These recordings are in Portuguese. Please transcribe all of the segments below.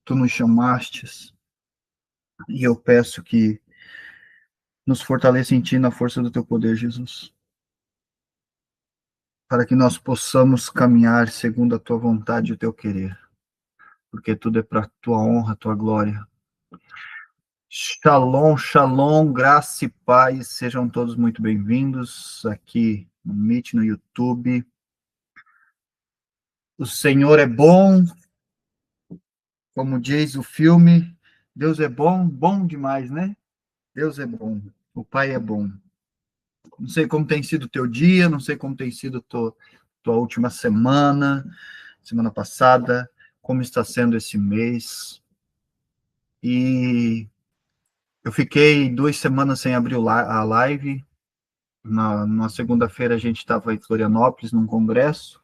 Tu nos chamastes, e eu peço que nos fortaleça em Ti, na força do Teu poder, Jesus, para que nós possamos caminhar segundo a Tua vontade e o Teu querer, porque tudo é para Tua honra, Tua glória. Shalom, shalom, graça e paz, sejam todos muito bem-vindos aqui no Meet, no YouTube. O Senhor é bom, como diz o filme, Deus é bom, bom demais, né? Deus é bom, o Pai é bom. Não sei como tem sido o teu dia, não sei como tem sido tua última semana, semana passada, como está sendo esse mês. E eu fiquei 2 semanas sem abrir a live. Na segunda-feira a gente estava em Florianópolis, num congresso,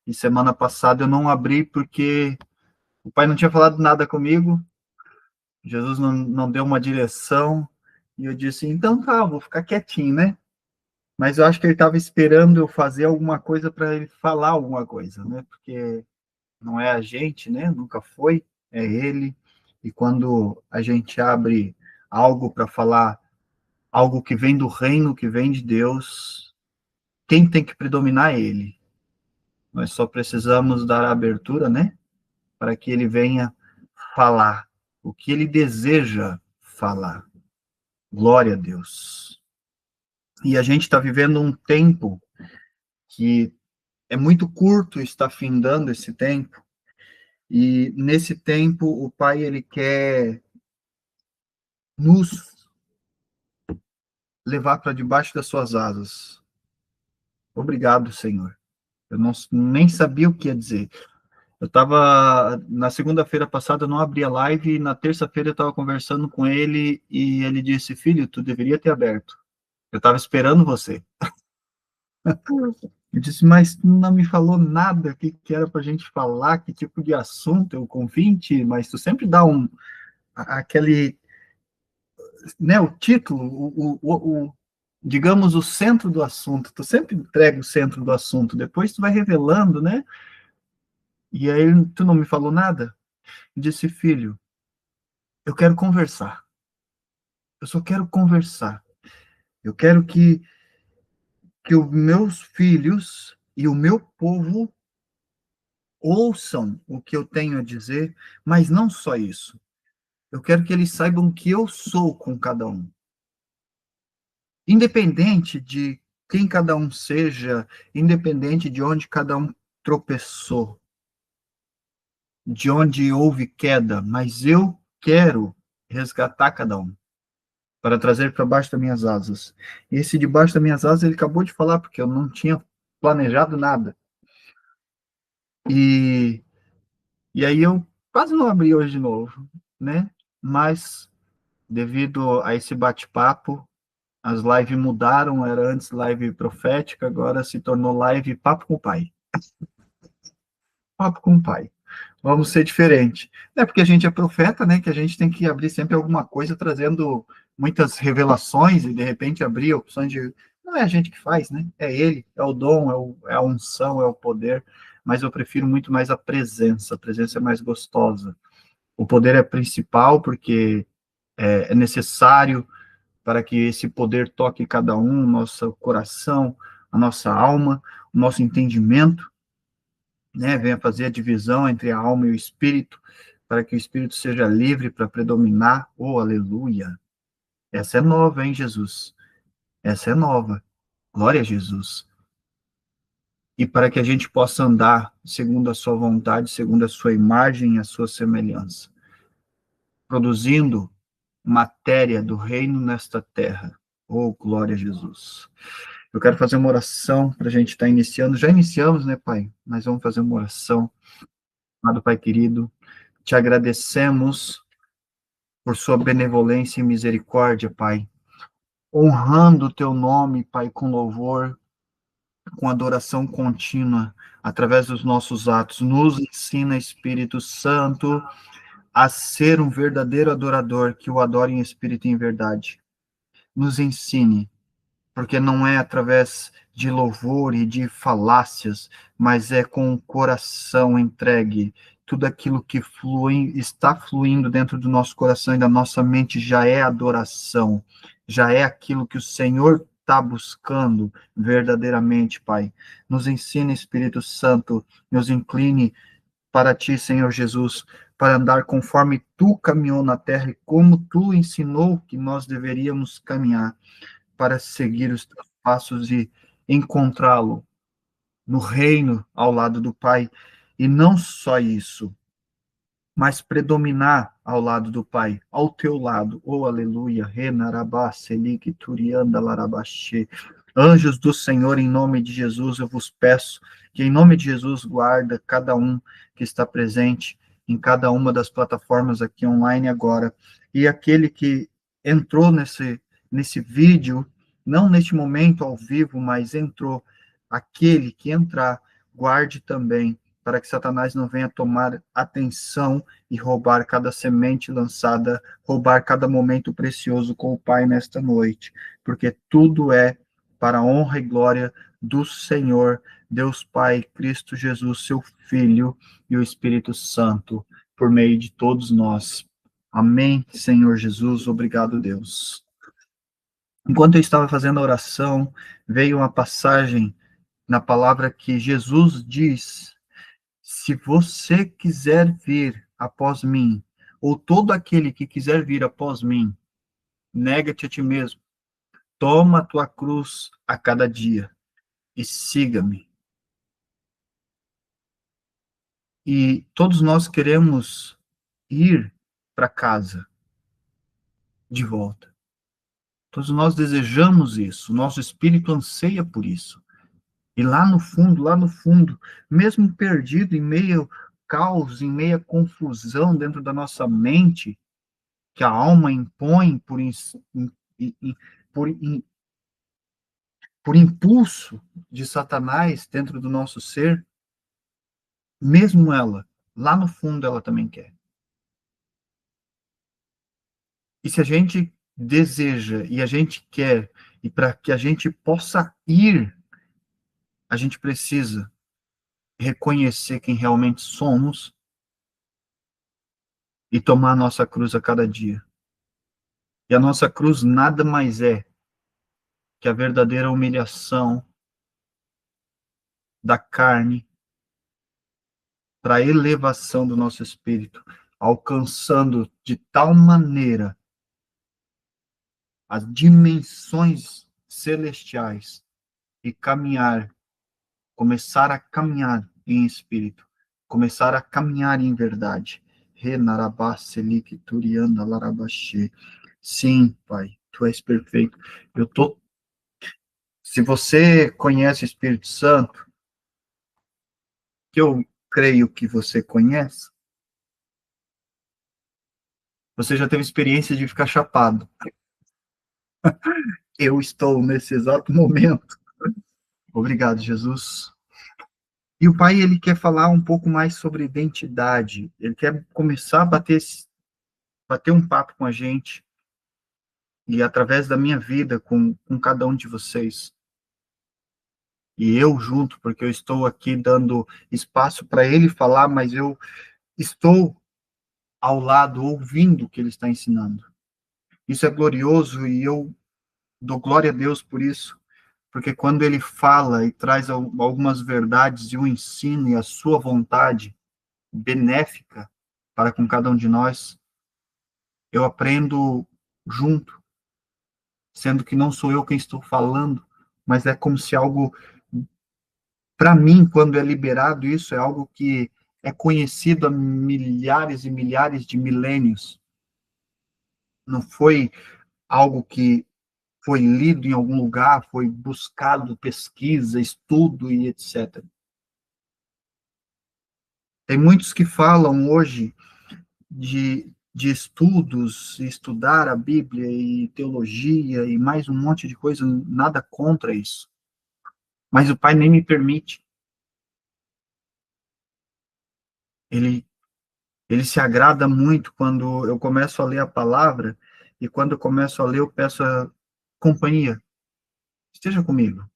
e semana passada eu não abri porque o Pai não tinha falado nada comigo, Jesus não deu uma direção, e eu disse, então tá, vou ficar quietinho, né? Mas eu acho que ele estava esperando eu fazer alguma coisa para ele falar alguma coisa, né? Porque não é a gente, né? Nunca foi, é ele. E quando a gente abre algo para falar, algo que vem do reino, que vem de Deus, quem tem que predominar é ele. Nós só precisamos dar a abertura, né? Para que ele venha falar o que ele deseja falar. Glória a Deus. E a gente está vivendo um tempo que é muito curto, está findando esse tempo, e nesse tempo o Pai ele quer nos levar para debaixo das suas asas. Obrigado, Senhor. Eu nem sabia o que ia dizer. Eu estava, na segunda-feira passada, eu não abri a live, e na terça-feira eu estava conversando com ele, e ele disse, filho, tu deveria ter aberto. Eu estava esperando você. Eu disse, mas não me falou nada, o que era para a gente falar, que tipo de assunto, eu confio em ti, mas tu sempre dá aquele, né, o título, digamos, o centro do assunto, tu sempre entrega o centro do assunto, depois tu vai revelando, né, e aí tu não me falou nada, eu disse, filho, eu quero conversar, eu só quero conversar, eu quero que os meus filhos e o meu povo ouçam o que eu tenho a dizer, mas não só isso. Eu quero que eles saibam que eu sou com cada um. Independente de quem cada um seja, independente de onde cada um tropeçou, de onde houve queda, mas eu quero resgatar cada um, para trazer para baixo das minhas asas. E esse debaixo das minhas asas, ele acabou de falar, porque eu não tinha planejado nada. E aí eu quase não abri hoje de novo, né? Mas, devido a esse bate-papo, as lives mudaram, era antes live profética, agora se tornou live papo com o pai. Papo com o pai. Vamos ser diferente. Não é porque a gente é profeta, né, que a gente tem que abrir sempre alguma coisa, trazendo muitas revelações e, de repente, abrir opções de... Não é a gente que faz, né? É ele, é o dom, é a unção, é o poder, mas eu prefiro muito mais a presença é mais gostosa. O poder é principal porque é necessário para que esse poder toque cada um, nosso coração, a nossa alma, o nosso entendimento, né? Venha fazer a divisão entre a alma e o espírito, para que o espírito seja livre para predominar. Oh, aleluia! Essa é nova, hein, Jesus? Essa é nova. Glória a Jesus. E para que a gente possa andar segundo a sua vontade, segundo a sua imagem e a sua semelhança, produzindo matéria do reino nesta terra. Oh, glória a Jesus. Eu quero fazer uma oração para a gente estar iniciando. Já iniciamos, né, Pai? Mas vamos fazer uma oração. Amado Pai querido, te agradecemos por sua benevolência e misericórdia, Pai. Honrando o teu nome, Pai, com louvor, com adoração contínua, através dos nossos atos. Nos ensina, Espírito Santo, a ser um verdadeiro adorador, que o adore em espírito e em verdade. Nos ensine, porque não é através de louvor e de falácias, mas é com o coração entregue. tudo aquilo que flui, está fluindo dentro do nosso coração e da nossa mente já é adoração, já é aquilo que o Senhor está buscando verdadeiramente, Pai. Nos ensina, Espírito Santo, nos incline para Ti, Senhor Jesus, para andar conforme Tu caminhou na terra e como Tu ensinou que nós deveríamos caminhar, para seguir os Teus passos e encontrá-lo no reino ao lado do Pai. E não só isso, mas predominar ao lado do Pai, ao teu lado. Oh, aleluia. Renarabá, Selic, Turianda, Larabaxê. Anjos do Senhor, em nome de Jesus, eu vos peço que, em nome de Jesus, guarda cada um que está presente em cada uma das plataformas aqui online agora. E aquele que entrou nesse vídeo, não neste momento ao vivo, mas entrou, aquele que entrar, guarde também, para que Satanás não venha tomar atenção e roubar cada semente lançada, roubar cada momento precioso com o Pai nesta noite, porque tudo é para a honra e glória do Senhor, Deus Pai, Cristo Jesus, seu Filho e o Espírito Santo, por meio de todos nós. Amém, Senhor Jesus, obrigado, Deus. Enquanto eu estava fazendo a oração, veio uma passagem na palavra que Jesus diz: se você quiser vir após mim, ou todo aquele que quiser vir após mim, nega-te a ti mesmo, toma a tua cruz a cada dia e siga-me. E todos nós queremos ir para casa de volta. Todos nós desejamos isso, o nosso espírito anseia por isso. E lá no fundo, mesmo perdido em meio caos, em meia confusão dentro da nossa mente, que a alma impõe por, por impulso de Satanás dentro do nosso ser, mesmo ela, lá no fundo, ela também quer. E se a gente deseja e a gente quer, e para que a gente possa ir, a gente precisa reconhecer quem realmente somos e tomar a nossa cruz a cada dia. E a nossa cruz nada mais é que a verdadeira humilhação da carne para a elevação do nosso espírito, alcançando de tal maneira as dimensões celestiais e caminhar, começar a caminhar em espírito, começar a caminhar em verdade. Sim, Pai, Tu és perfeito. Eu tô. Se você conhece o Espírito Santo, que eu creio que você conhece, você já teve experiência de ficar chapado. Eu estou nesse exato momento. Obrigado, Jesus. E o Pai, ele quer falar um pouco mais sobre identidade. Ele quer começar a bater um papo com a gente e através da minha vida com cada um de vocês. E eu junto, porque eu estou aqui dando espaço para ele falar, mas eu estou ao lado ouvindo o que ele está ensinando. Isso é glorioso e eu dou glória a Deus por isso, porque quando ele fala e traz algumas verdades e o ensino e a sua vontade benéfica para com cada um de nós, eu aprendo junto, sendo que não sou eu quem estou falando, mas é como se algo, para mim, quando é liberado isso, é algo que é conhecido há milhares e milhares de milênios. Não foi algo que foi lido em algum lugar, foi buscado pesquisa, estudo e etc. Tem muitos que falam hoje de estudos, estudar a Bíblia e teologia e mais um monte de coisa, nada contra isso. Mas o Pai nem me permite. Ele se agrada muito quando eu começo a ler a palavra e quando eu começo a ler eu peço a companhia. Esteja comigo.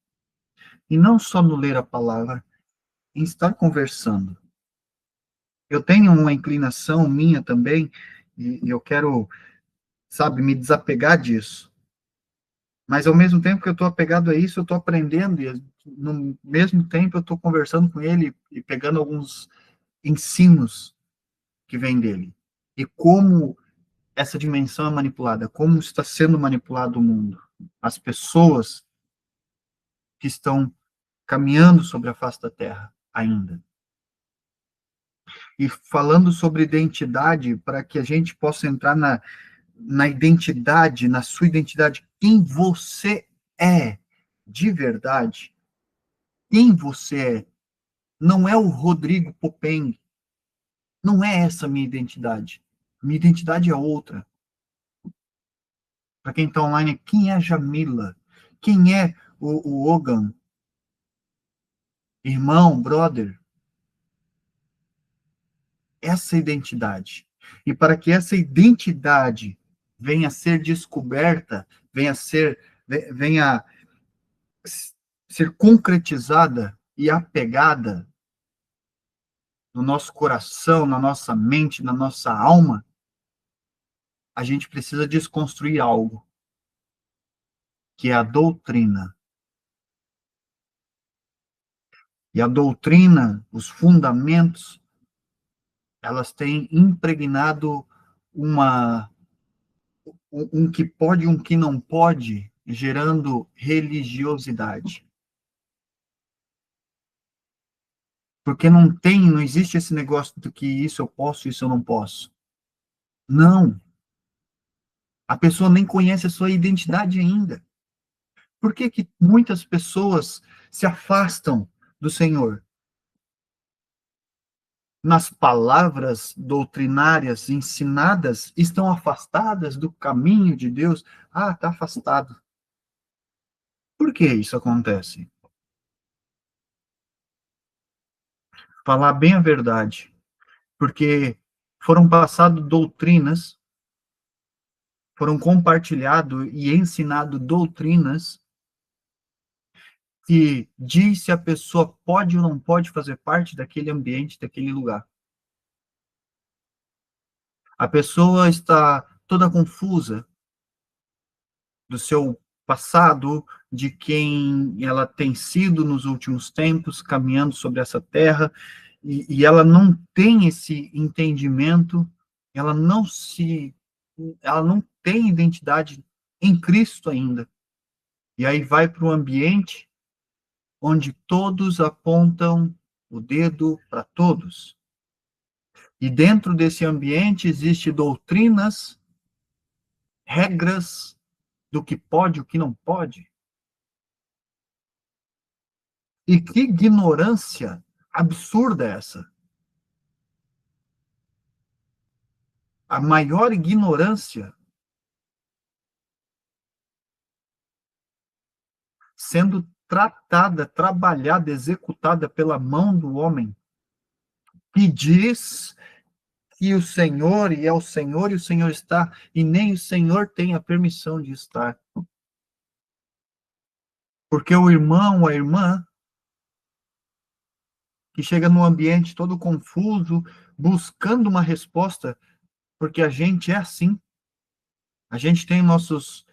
E não só no ler a palavra, em estar conversando. Eu tenho uma inclinação minha também, e eu quero, sabe, me desapegar disso. Mas ao mesmo tempo que eu estou apegado a isso, eu estou aprendendo, e no mesmo tempo eu estou conversando com ele e pegando alguns ensinos que vêm dele. E como essa dimensão é manipulada, como está sendo manipulado o mundo. As pessoas que estão caminhando sobre a face da Terra ainda. E falando sobre identidade, para que a gente possa entrar na identidade, na sua identidade, quem você é de verdade, quem você é, não é o Rodrigo Popeng, não é essa a minha identidade. Minha identidade é outra. Para quem está online, quem é a Jamila? Quem é o Ogan? Irmão, brother? Essa identidade. E para que essa identidade venha a ser descoberta, venha ser concretizada e apegada no nosso coração, na nossa mente, na nossa alma, a gente precisa desconstruir algo, que é a doutrina. E a doutrina, os fundamentos, elas têm impregnado um que pode e um que não pode, gerando religiosidade. Porque não existe esse negócio do que isso eu posso, isso eu não posso. Não. A pessoa nem conhece a sua identidade ainda. Por que que muitas pessoas se afastam do Senhor? Nas palavras doutrinárias ensinadas, estão afastadas do caminho de Deus. Ah, está afastado. Por que isso acontece? Falar bem a verdade. Porque foram passadas doutrinas, foram compartilhado e ensinado doutrinas que diz se a pessoa pode ou não pode fazer parte daquele ambiente, daquele lugar. A pessoa está toda confusa do seu passado, de quem ela tem sido nos últimos tempos, caminhando sobre essa terra, e ela não tem esse entendimento, ela ela não tem identidade em Cristo ainda. E aí vai para o ambiente onde todos apontam o dedo para todos. E dentro desse ambiente existe doutrinas, regras do que pode e o que não pode. E que ignorância absurda é essa? A maior ignorância sendo tratada, trabalhada, executada pela mão do homem, que diz que o Senhor, e é o Senhor, e o Senhor está, e nem o Senhor tem a permissão de estar. Porque o irmão, a irmã, que chega num ambiente todo confuso, buscando uma resposta, porque a gente é assim. A gente tem nossos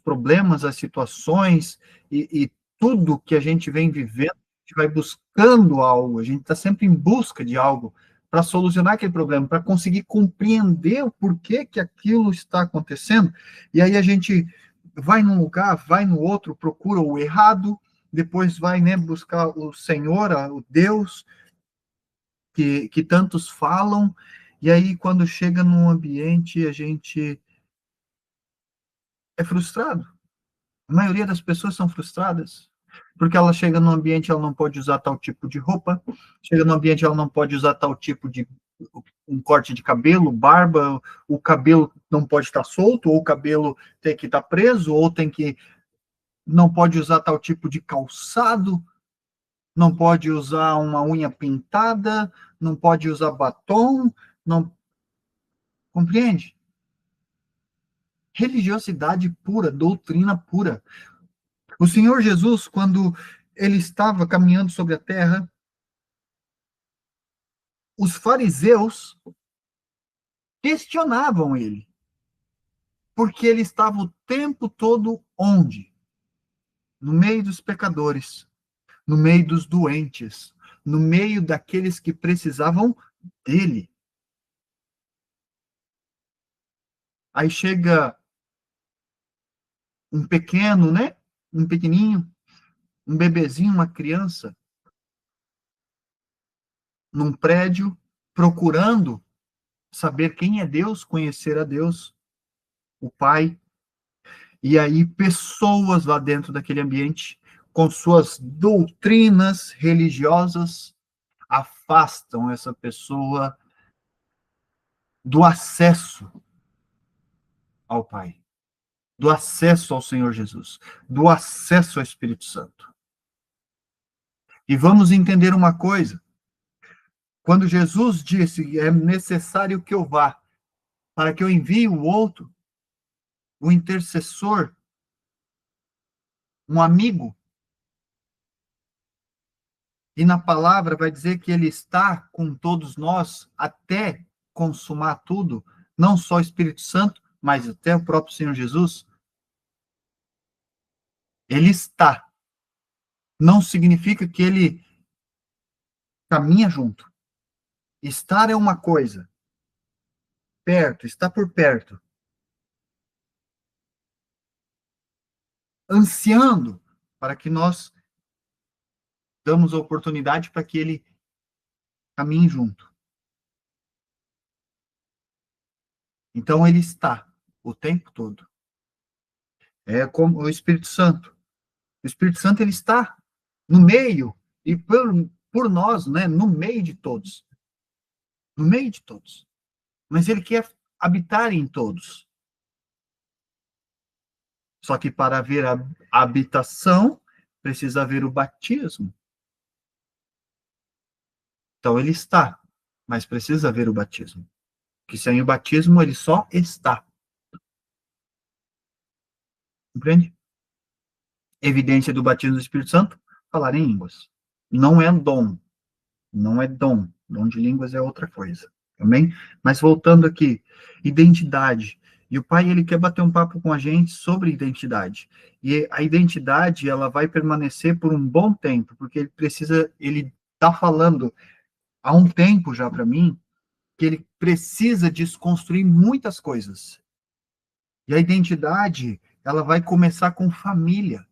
problemas, as situações e tudo que a gente vem vivendo, a gente vai buscando algo, a gente está sempre em busca de algo para solucionar aquele problema, para conseguir compreender o porquê que aquilo está acontecendo. E aí a gente vai num lugar, vai no outro, procura o errado, depois vai, né, buscar o Senhor, o Deus que tantos falam, e aí quando chega num ambiente a gente é frustrado. A maioria das pessoas são frustradas, porque ela chega no ambiente, ela não pode usar tal tipo de roupa, chega no ambiente, ela não pode usar tal tipo de um corte de cabelo, barba, o cabelo não pode estar solto, ou o cabelo tem que estar preso, ou não pode usar tal tipo de calçado, não pode usar uma unha pintada, não pode usar batom, não compreende? Religiosidade pura, doutrina pura. O Senhor Jesus, quando ele estava caminhando sobre a terra, os fariseus questionavam ele, porque ele estava o tempo todo onde? No meio dos pecadores, no meio dos doentes, no meio daqueles que precisavam dele. Aí chega um pequeno, né? Um pequenininho, um bebezinho, uma criança, num prédio, procurando saber quem é Deus, conhecer a Deus, o Pai. E aí, pessoas lá dentro daquele ambiente, com suas doutrinas religiosas, afastam essa pessoa do acesso ao Pai, do acesso ao Senhor Jesus, do acesso ao Espírito Santo. E vamos entender uma coisa: quando Jesus disse, é necessário que eu vá, para que eu envie o outro, o intercessor, um amigo, e na palavra vai dizer que ele está com todos nós até consumar tudo, não só o Espírito Santo, mas até o próprio Senhor Jesus. Ele está. Não significa que ele caminha junto. Estar é uma coisa, perto, está por perto, ansiando para que nós damos a oportunidade para que ele caminhe junto. Então ele está o tempo todo. É como o Espírito Santo. O Espírito Santo ele está no meio e por nós, né, no meio de todos. No meio de todos. Mas ele quer habitar em todos. Só que para haver a habitação, precisa haver o batismo. Então ele está, mas precisa haver o batismo. Porque sem o batismo ele só está. Compreende? Evidência do batismo do Espírito Santo, falar em línguas. Não é dom. Não é dom. Dom de línguas é outra coisa. Amém? Mas voltando aqui, identidade. E o pai, ele quer bater um papo com a gente sobre identidade. E a identidade, ela vai permanecer por um bom tempo, porque ele está falando há um tempo já para mim, que ele precisa desconstruir muitas coisas. E a identidade, ela vai começar com família.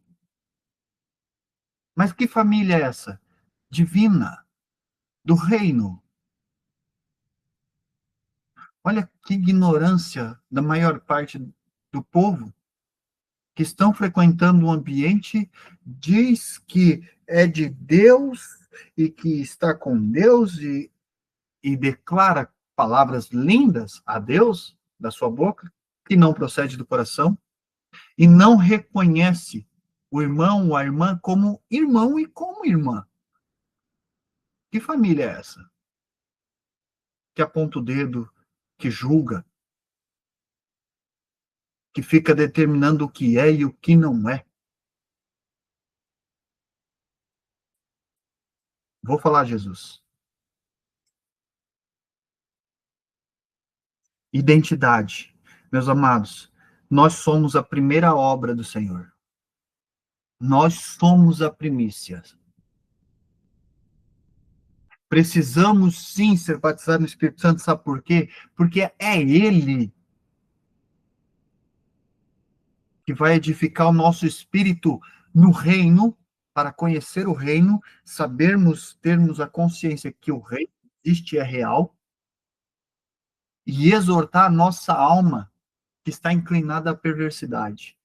Mas que família é essa? Divina, do reino. Olha que ignorância da maior parte do povo que estão frequentando um ambiente, diz que é de Deus e que está com Deus e declara palavras lindas a Deus da sua boca, que não procede do coração, e não reconhece o irmão ou a irmã como irmão e como irmã. Que família é essa? Que aponta o dedo, que julga, que fica determinando o que é e o que não é. Vou falar, Jesus. Identidade. Meus amados, nós somos a primeira obra do Senhor. Nós somos a primícia. Precisamos sim ser batizados no Espírito Santo, sabe por quê? Porque é Ele que vai edificar o nosso espírito no reino, para conhecer o reino, sabermos, termos a consciência que o reino existe e é real, e exortar a nossa alma que está inclinada à perversidade.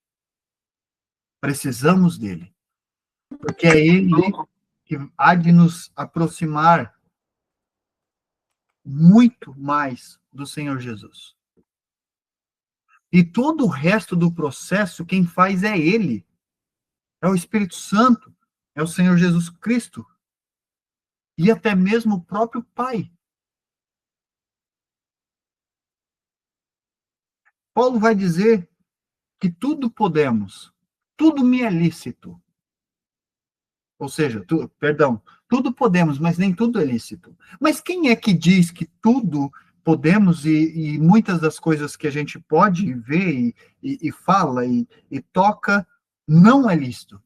Precisamos dele, porque é ele que há de nos aproximar muito mais do Senhor Jesus. E todo o resto do processo, quem faz é ele. É o Espírito Santo, é o Senhor Jesus Cristo, e até mesmo o próprio Pai. Paulo vai dizer que tudo podemos, tudo me é lícito, Ou seja, perdão, tudo podemos, mas nem tudo é lícito. Mas quem é que diz que tudo podemos e muitas das coisas que a gente pode ver e fala e toca não é lícito?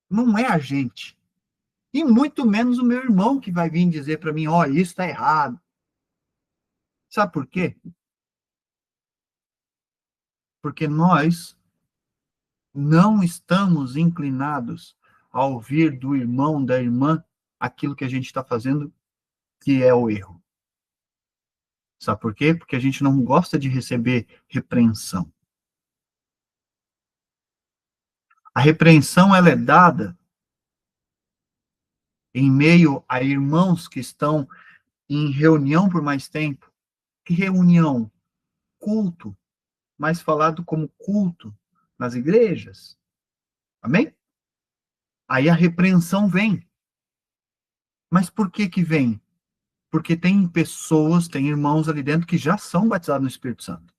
Não é a gente. E muito menos o meu irmão que vai vir dizer para mim, ó, isso está errado. Sabe por quê? Porque nós não estamos inclinados a ouvir do irmão, da irmã, aquilo que a gente está fazendo, que é o erro. Sabe por quê? Porque a gente não gosta de receber repreensão. A repreensão, ela é dada em meio a irmãos que estão em reunião por mais tempo. Que reunião? Culto, mais falado como culto nas igrejas. Amém? Aí a repreensão vem. Mas por que que vem? Porque tem pessoas, tem irmãos ali dentro que já são batizados no Espírito Santo.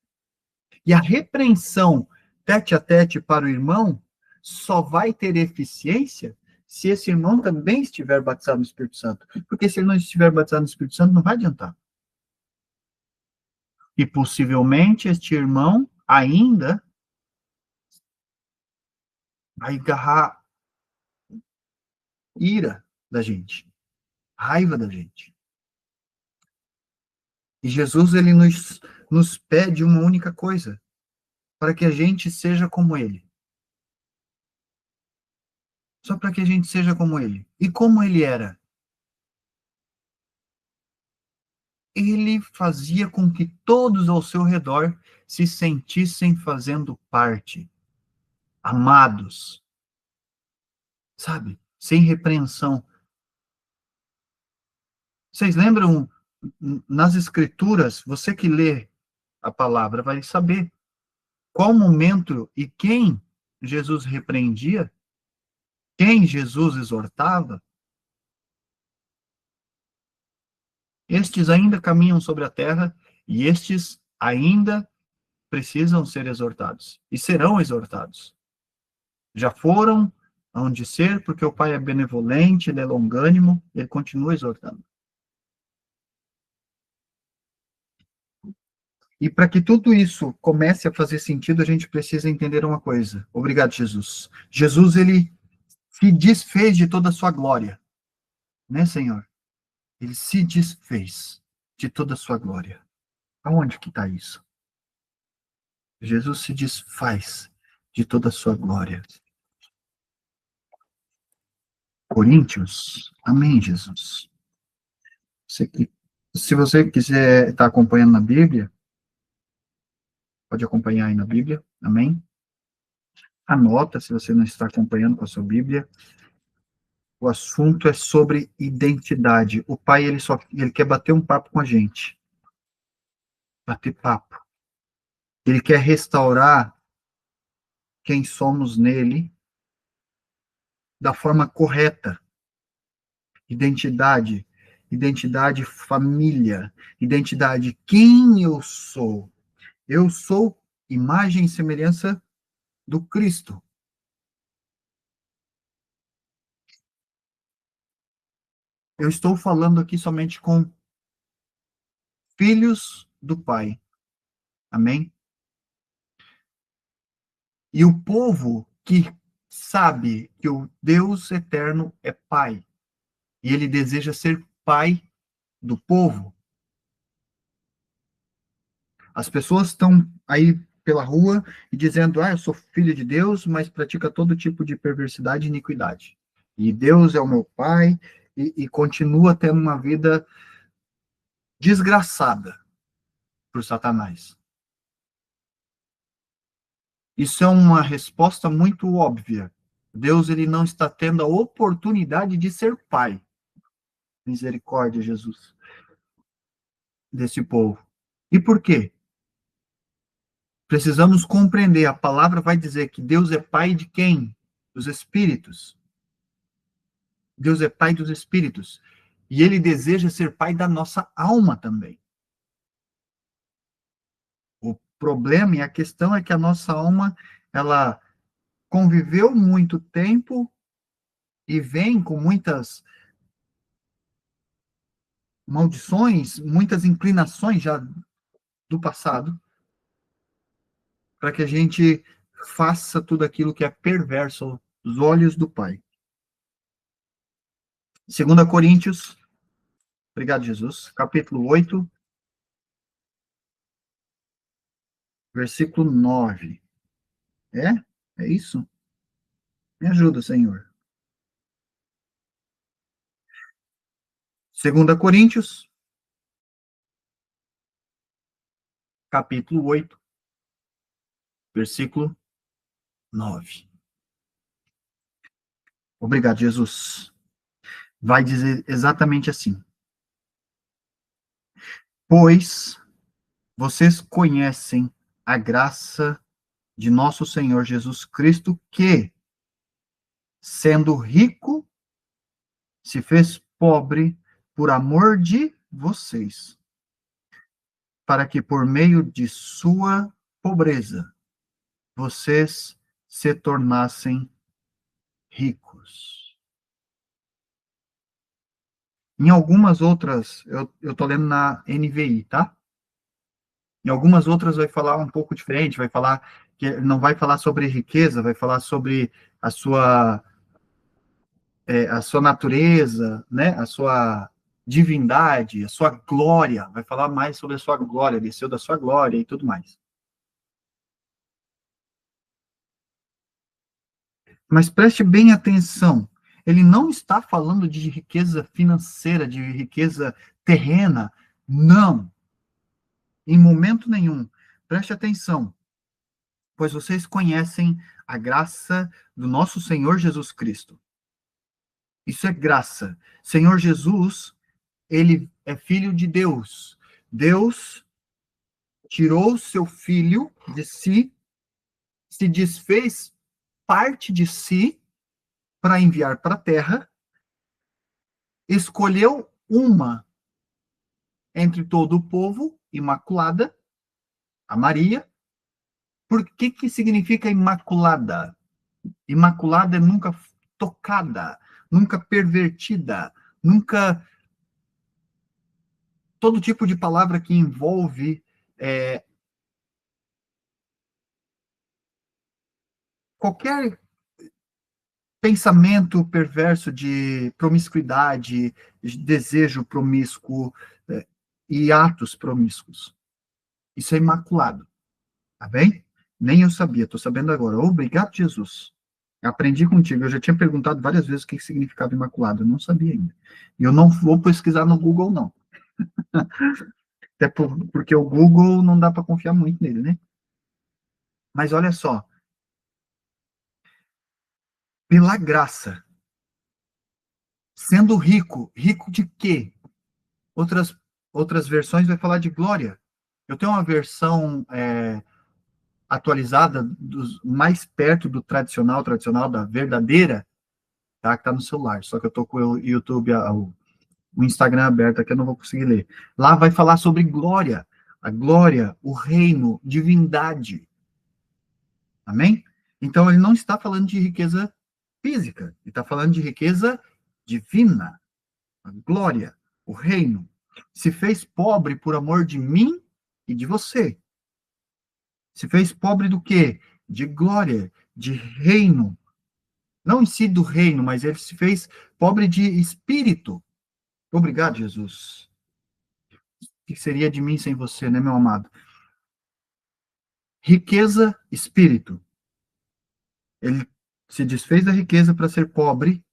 E a repreensão tete a tete para o irmão só vai ter eficiência se esse irmão também estiver batizado no Espírito Santo. Porque se ele não estiver batizado no Espírito Santo, não vai adiantar. E possivelmente este irmão ainda vai agarrar ira da gente, raiva da gente. E Jesus, ele nos pede uma única coisa, para que a gente seja como ele. Só para que a gente seja como ele. E como ele era? Ele fazia com que todos ao seu redor se sentissem fazendo parte, amados, sabe? Sem repreensão. Vocês lembram, nas Escrituras, você que lê a palavra vai saber qual momento e quem Jesus repreendia, quem Jesus exortava. Estes ainda caminham sobre a terra e estes ainda precisam ser exortados e serão exortados. Já foram onde ser, porque o Pai é benevolente, ele é longânimo, ele continua exortando. E para que tudo isso comece a fazer sentido, a gente precisa entender uma coisa. Obrigado, Jesus. Jesus, ele se desfez de toda a sua glória, né, Senhor? Ele se desfez de toda a sua glória. Aonde que está isso? Jesus se desfaz de toda a sua glória. Coríntios. Amém, Jesus. Se você quiser estar acompanhando na Bíblia, pode acompanhar aí na Bíblia. Amém? Anota, se você não está acompanhando com a sua Bíblia. O assunto é sobre identidade. O Pai, ele quer bater um papo com a gente. Bater papo. Ele quer restaurar quem somos nele da forma correta. Identidade, identidade família, identidade quem eu sou. Eu sou imagem e semelhança do Cristo. Eu estou falando aqui somente com filhos do Pai. Amém? E o povo que sabe que o Deus eterno é Pai, e ele deseja ser Pai do povo. As pessoas estão aí pela rua e dizendo, eu sou filho de Deus, mas pratica todo tipo de perversidade e iniquidade. E Deus é o meu Pai, e continua tendo uma vida desgraçada por Satanás. Isso é uma resposta muito óbvia. Deus, ele não está tendo a oportunidade de ser pai. Misericórdia, Jesus, desse povo. E por quê? Precisamos compreender. A palavra vai dizer que Deus é pai de quem? Dos espíritos. Deus é pai dos espíritos. E ele deseja ser pai da nossa alma também. O problema e a questão é que a nossa alma, ela conviveu muito tempo e vem com muitas maldições, muitas inclinações já do passado, para que a gente faça tudo aquilo que é perverso aos olhos do Pai. 2 Coríntios, obrigado, Jesus, capítulo 8, versículo 9. É? É isso? Me ajuda, Senhor. 2 Coríntios, capítulo 8, versículo 9. Obrigado, Jesus. Vai dizer exatamente assim: pois vocês conhecem a graça de nosso Senhor Jesus Cristo, que, sendo rico, se fez pobre por amor de vocês, para que por meio de sua pobreza vocês se tornassem ricos. Em algumas outras, eu tô lendo na NVI, tá? Em algumas outras vai falar um pouco diferente, vai falar que não vai falar sobre riqueza, vai falar sobre a sua a sua natureza, né? A sua divindade, a sua glória, vai falar mais sobre a sua glória, desceu da sua glória e tudo mais. Mas preste bem atenção, ele não está falando de riqueza financeira, de riqueza terrena, não, em momento nenhum. Preste atenção, pois vocês conhecem a graça do nosso Senhor Jesus Cristo. Isso é graça. Senhor Jesus, ele é filho de Deus. Deus tirou seu filho de si, se desfez parte de si para enviar para a terra, escolheu uma entre todo o povo, imaculada, a Maria. Por que significa imaculada? Imaculada é nunca tocada, nunca pervertida, nunca. Todo tipo de palavra que envolve qualquer pensamento perverso de promiscuidade, de desejo promíscuo e atos promíscuos. Isso é imaculado, tá bem? Nem eu sabia, estou sabendo agora. Obrigado, Jesus. Aprendi contigo. Eu já tinha perguntado várias vezes o que significava imaculado. Eu não sabia ainda. E eu não vou pesquisar no Google, não. Até porque o Google não dá para confiar muito nele, né? Mas olha só. Pela graça, sendo rico, rico de quê? Outras, outras versões vai falar de glória. Eu tenho uma versão atualizada, mais perto do tradicional, da verdadeira, tá? Que tá no celular. Só que eu tô com o YouTube, o Instagram aberto aqui, eu não vou conseguir ler. Lá vai falar sobre glória. A glória, o reino, divindade. Amém? Então, ele não está falando de riqueza física. Ele está falando de riqueza divina. A glória, o reino. Se fez pobre por amor de mim e de você. Se fez pobre do quê? De glória, de reino. Não em si do reino, mas ele se fez pobre de espírito. Obrigado, Jesus. O que seria de mim sem você, né, meu amado? Riqueza, espírito. Ele se desfez da riqueza para ser pobre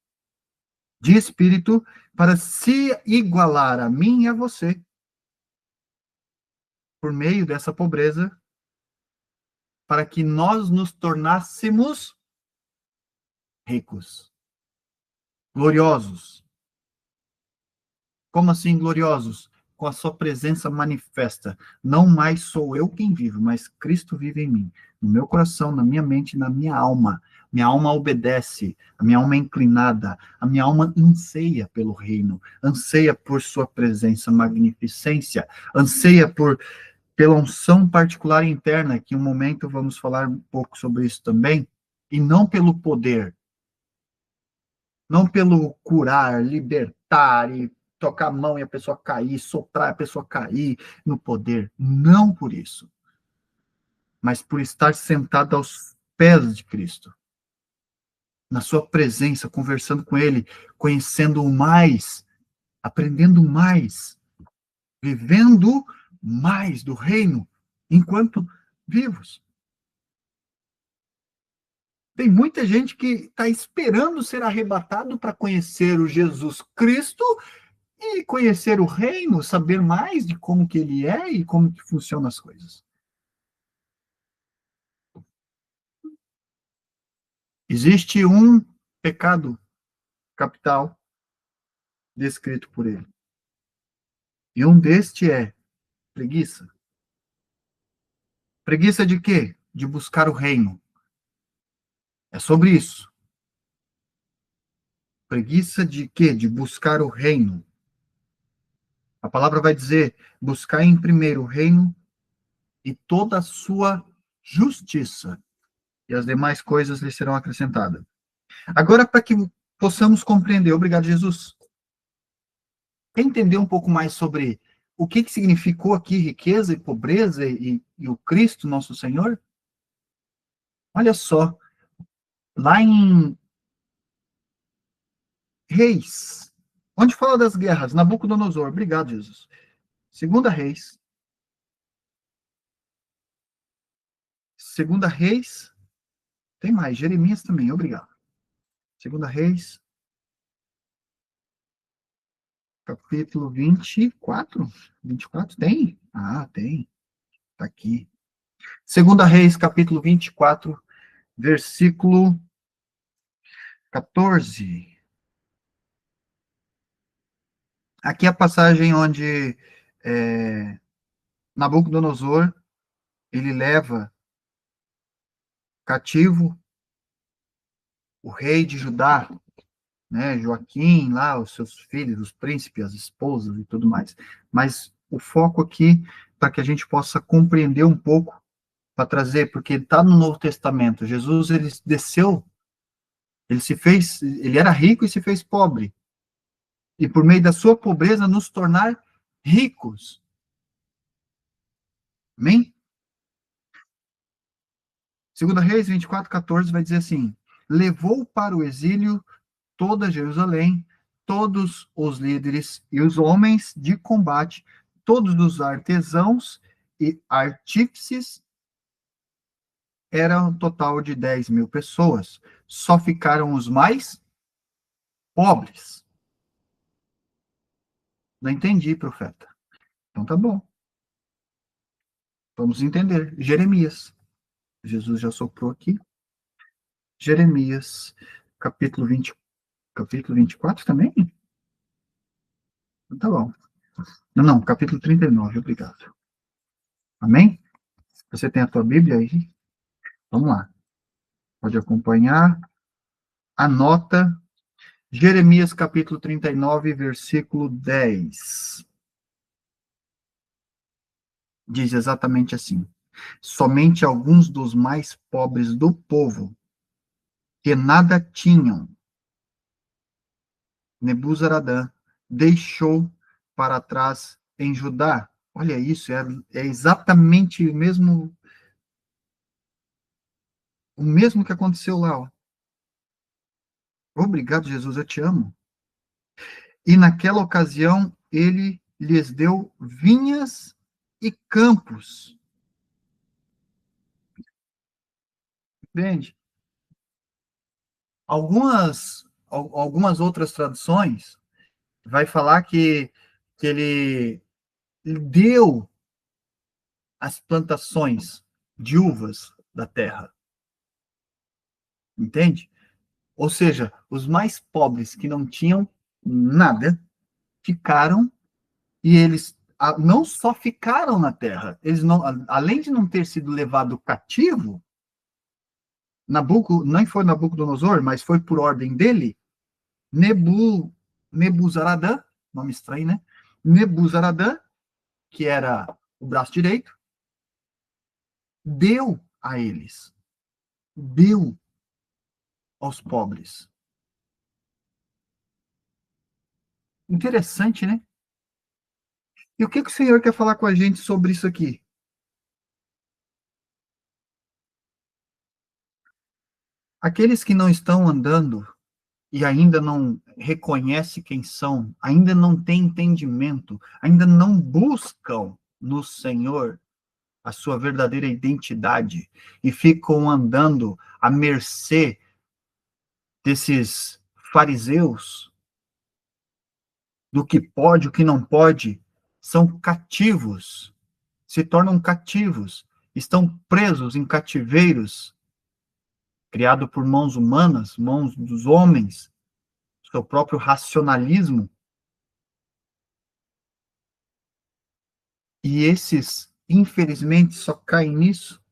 de espírito, para se igualar a mim e a você. Por meio dessa pobreza, para que nós nos tornássemos ricos, gloriosos. Como assim gloriosos? Com a sua presença manifesta. Não mais sou eu quem vivo, mas Cristo vive em mim, no meu coração, na minha mente, na minha alma. Minha alma obedece, a minha alma é inclinada, a minha alma anseia pelo reino, anseia por sua presença, magnificência, anseia pela unção particular interna, que em um momento vamos falar um pouco sobre isso também, e não pelo poder. não pelo curar, libertar e tocar a mão e a pessoa cair, soprar a pessoa cair no poder, não por isso, mas por estar sentado aos pés de Cristo, na sua presença, conversando com Ele, conhecendo mais, aprendendo mais, vivendo mais do reino enquanto vivos. Tem muita gente que está esperando ser arrebatado para conhecer o Jesus Cristo e conhecer o reino, saber mais de como que ele é e como que funcionam as coisas. Existe um pecado capital descrito por ele. E um deste é preguiça. Preguiça de quê? De buscar o reino. É sobre isso. Preguiça de quê? De buscar o reino. A palavra vai dizer: buscar em primeiro o reino e toda a sua justiça, e as demais coisas lhe serão acrescentadas. Agora, para que possamos compreender, obrigado, Jesus. Quer entender um pouco mais sobre o que significou aqui riqueza e pobreza e o Cristo, nosso Senhor? Olha só, lá em Reis, onde fala das guerras, Nabucodonosor, obrigado, Jesus. Segunda Reis, tem mais, Jeremias também, obrigado. Segunda Reis, capítulo 24. 24 tem? Ah, tem. Tá aqui. Segunda Reis, capítulo 24, versículo 14. Aqui é a passagem onde Nabucodonosor, ele leva cativo o rei de Judá, né, Joaquim, lá, os seus filhos, os príncipes, as esposas e tudo mais. Mas o foco aqui, para que a gente possa compreender um pouco, para trazer, porque está no Novo Testamento, Jesus, ele desceu, ele era rico e se fez pobre, e por meio da sua pobreza nos tornar ricos. Amém? Segunda Reis 24:14 vai dizer assim: levou para o exílio toda Jerusalém, todos os líderes e os homens de combate, todos os artesãos e artífices, era um total de 10.000 pessoas. Só ficaram os mais pobres. Não entendi, profeta. Então tá bom. Vamos entender. Jeremias. Jesus já soprou aqui. Jeremias, capítulo 24 também? Então tá bom. Não, capítulo 39, obrigado. Amém? Você tem a tua Bíblia aí? Vamos lá. Pode acompanhar. Anota. Jeremias, capítulo 39, versículo 10. Diz exatamente assim: somente alguns dos mais pobres do povo, que nada tinham, Nebuzaradã deixou para trás em Judá. Olha isso, é exatamente o mesmo que aconteceu lá. Ó. Obrigado, Jesus, eu te amo. E naquela ocasião ele lhes deu vinhas e campos. Entende? Algumas outras traduções vai falar que ele deu as plantações de uvas da terra. Entende? Ou seja, os mais pobres que não tinham nada ficaram e eles não só ficaram na terra, eles não, além de não ter sido levado cativo, não foi Nabucodonosor, mas foi por ordem dele, Nebuzaradã, nome estranho, né? Nebuzaradã, que era o braço direito, deu a eles, deu aos pobres. Interessante, né? E o que o Senhor quer falar com a gente sobre isso aqui? Aqueles que não estão andando e ainda não reconhecem quem são, ainda não têm entendimento, ainda não buscam no Senhor a sua verdadeira identidade e ficam andando à mercê desses fariseus, do que pode, o que não pode, são cativos, se tornam cativos, estão presos em cativeiros, criado por mãos humanas, mãos dos homens, seu próprio racionalismo. E esses, infelizmente, só caem nisso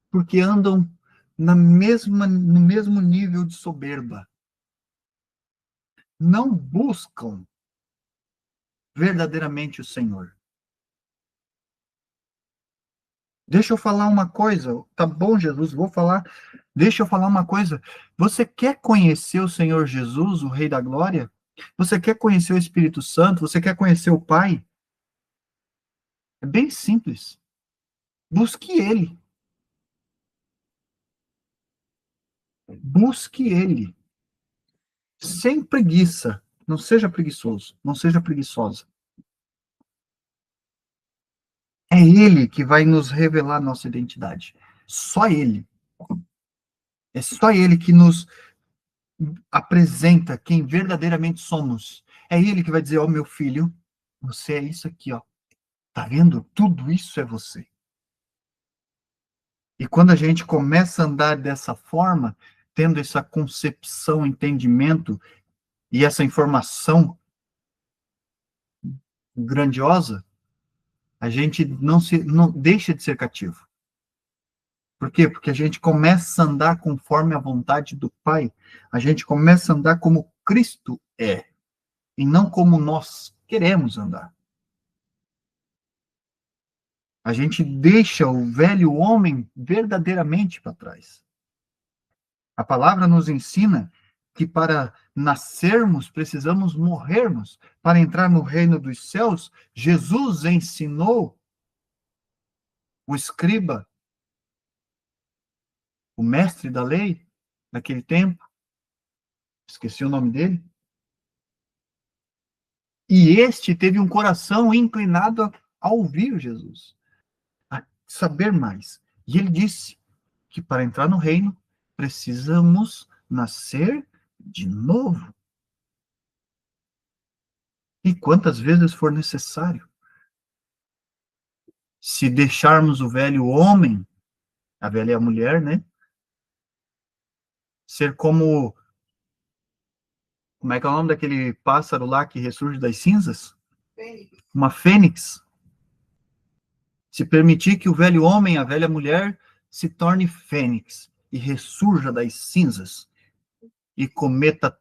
porque andam no mesmo nível de soberba. Não buscam verdadeiramente o Senhor. Deixa eu falar uma coisa, tá bom, Jesus, vou falar. Deixa eu falar uma coisa. Você quer conhecer o Senhor Jesus, o Rei da Glória? Você quer conhecer o Espírito Santo? Você quer conhecer o Pai? É bem simples. Busque Ele. Busque Ele. Sem preguiça. Não seja preguiçoso. Não seja preguiçosa. É Ele que vai nos revelar nossa identidade. Só Ele. É só Ele que nos apresenta quem verdadeiramente somos. É Ele que vai dizer: ó, meu filho, você é isso aqui, ó. Tá vendo? Tudo isso é você. E quando a gente começa a andar dessa forma, tendo essa concepção, entendimento e essa informação grandiosa, a gente não deixa de ser cativo. Por quê? Porque a gente começa a andar conforme a vontade do Pai. A gente começa a andar como Cristo é, e não como nós queremos andar. A gente deixa o velho homem verdadeiramente para trás. A palavra nos ensina que para nascermos precisamos morrermos. Para entrar no reino dos céus, Jesus ensinou o escriba, o mestre da lei, naquele tempo, esqueci o nome dele, e este teve um coração inclinado a ouvir Jesus, a saber mais. E ele disse que para entrar no reino precisamos nascer de novo. E quantas vezes for necessário. Se deixarmos o velho homem, a velha mulher, né? Ser como é que é o nome daquele pássaro lá que ressurge das cinzas? Uma fênix. Se permitir que o velho homem, a velha mulher, se torne fênix e ressurja das cinzas e cometa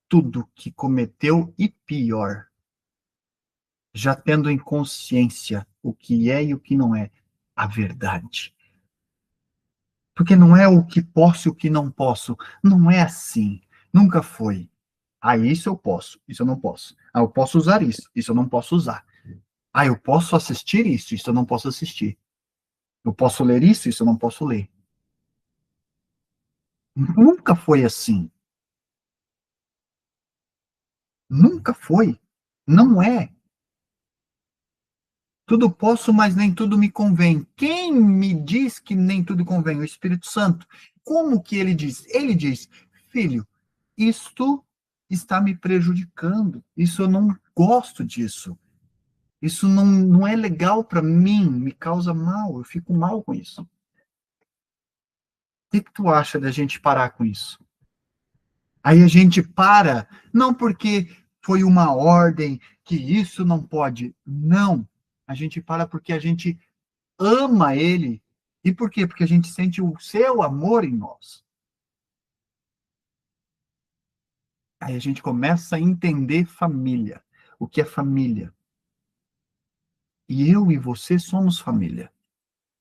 tudo que cometeu e pior, já tendo em consciência o que é e o que não é a verdade. Porque não é o que posso e o que não posso. Não é assim. Nunca foi. Ah, isso eu posso, isso eu não posso. Ah, eu posso usar isso eu não posso usar. Ah, eu posso assistir isso eu não posso assistir. Eu posso ler isso eu não posso ler. Nunca foi assim. Nunca foi. Não é. Tudo posso, mas nem tudo me convém. Quem me diz que nem tudo convém? O Espírito Santo. Como que ele diz? Ele diz: filho, isto está me prejudicando. Isso eu não gosto disso. Isso não é legal para mim, me causa mal, eu fico mal com isso. O que tu acha da gente parar com isso? Aí a gente para, não porque foi uma ordem que isso não pode. Não. A gente para porque a gente ama ele. E por quê? Porque a gente sente o seu amor em nós. Aí a gente começa a entender família. O que é família? E eu e você somos família.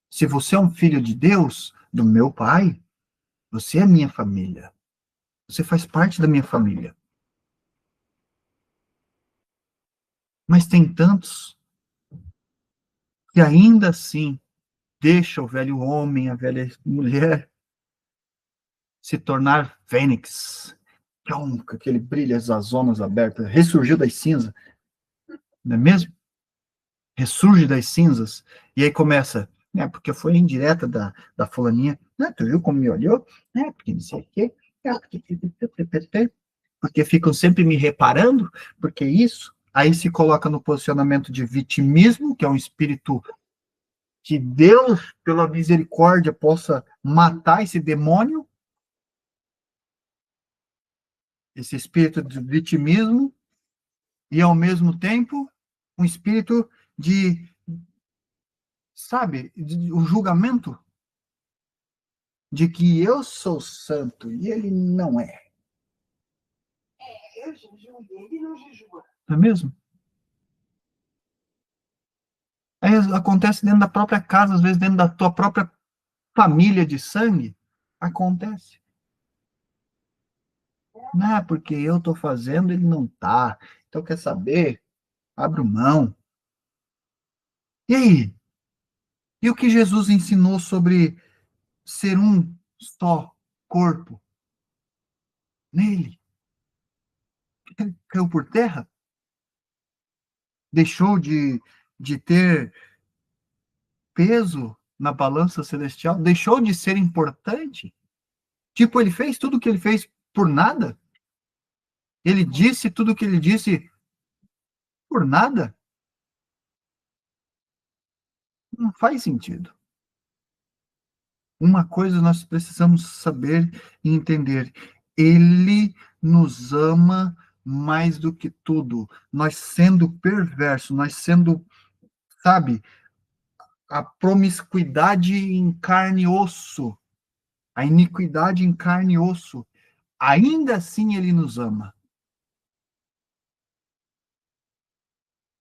Se você é um filho de Deus, do meu pai, você é minha família. Você faz parte da minha família. Mas tem tantos que ainda assim deixa o velho homem, a velha mulher se tornar fênix, com aquele brilho, as zonas abertas, ressurgiu das cinzas, não é mesmo? Ressurge das cinzas, e aí começa, né, porque foi indireta da fulaninha, né, tu viu como me olhou? Né, porque não sei o quê, porque ficam sempre me reparando, porque isso, aí se coloca no posicionamento de vitimismo, que é um espírito que Deus, pela misericórdia, possa matar esse demônio, esse espírito de vitimismo, e ao mesmo tempo um espírito de, sabe, o julgamento de que eu sou santo e ele não é. Eu jejuo e ele não jejua. Não é mesmo? Aí acontece dentro da própria casa, às vezes dentro da tua própria família de sangue, acontece. Não, é porque eu estou fazendo, ele não está. Então, quer saber? Abro mão. E aí? E o que Jesus ensinou sobre ser um só corpo nele? Ele caiu por terra? Deixou de ter peso na balança celestial? Deixou de ser importante? Tipo, ele fez tudo o que ele fez por nada? Ele disse tudo o que ele disse por nada? Não faz sentido. Uma coisa nós precisamos saber e entender: Ele nos ama mais do que tudo. Nós sendo perverso, nós sendo, sabe, a promiscuidade em carne e osso, a iniquidade em carne e osso, ainda assim Ele nos ama.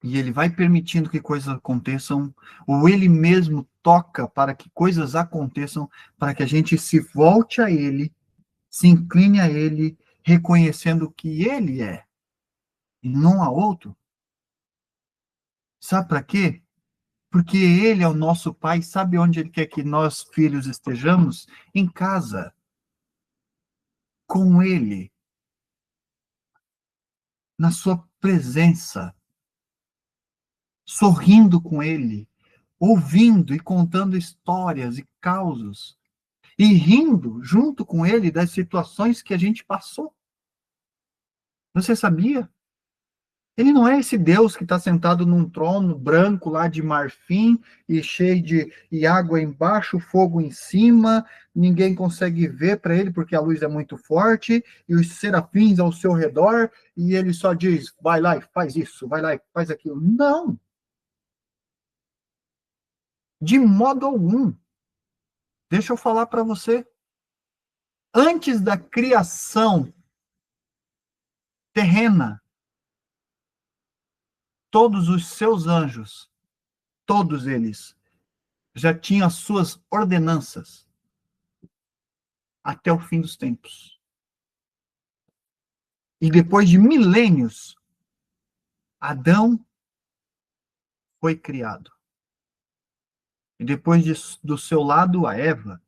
E Ele vai permitindo que coisas aconteçam, ou Ele mesmo toca para que coisas aconteçam, para que a gente se volte a Ele, se incline a Ele, reconhecendo que Ele é, e não há outro. Sabe para quê? Porque Ele é o nosso Pai, sabe onde Ele quer que nós, filhos, estejamos? Em casa, com Ele, na Sua presença, sorrindo com Ele, ouvindo e contando histórias e causos, e rindo junto com Ele das situações que a gente passou. Você sabia? Ele não é esse Deus que está sentado num trono branco lá de marfim e cheio de água embaixo, fogo em cima, ninguém consegue ver para ele porque a luz é muito forte e os serafins ao seu redor e ele só diz: vai lá e faz isso, vai lá e faz aquilo. Não, de modo algum. Deixa eu falar para você. Antes da criação terrena, todos os seus anjos, todos eles, já tinham as suas ordenanças até o fim dos tempos. E depois de milênios, Adão foi criado. E depois do seu lado, a Eva.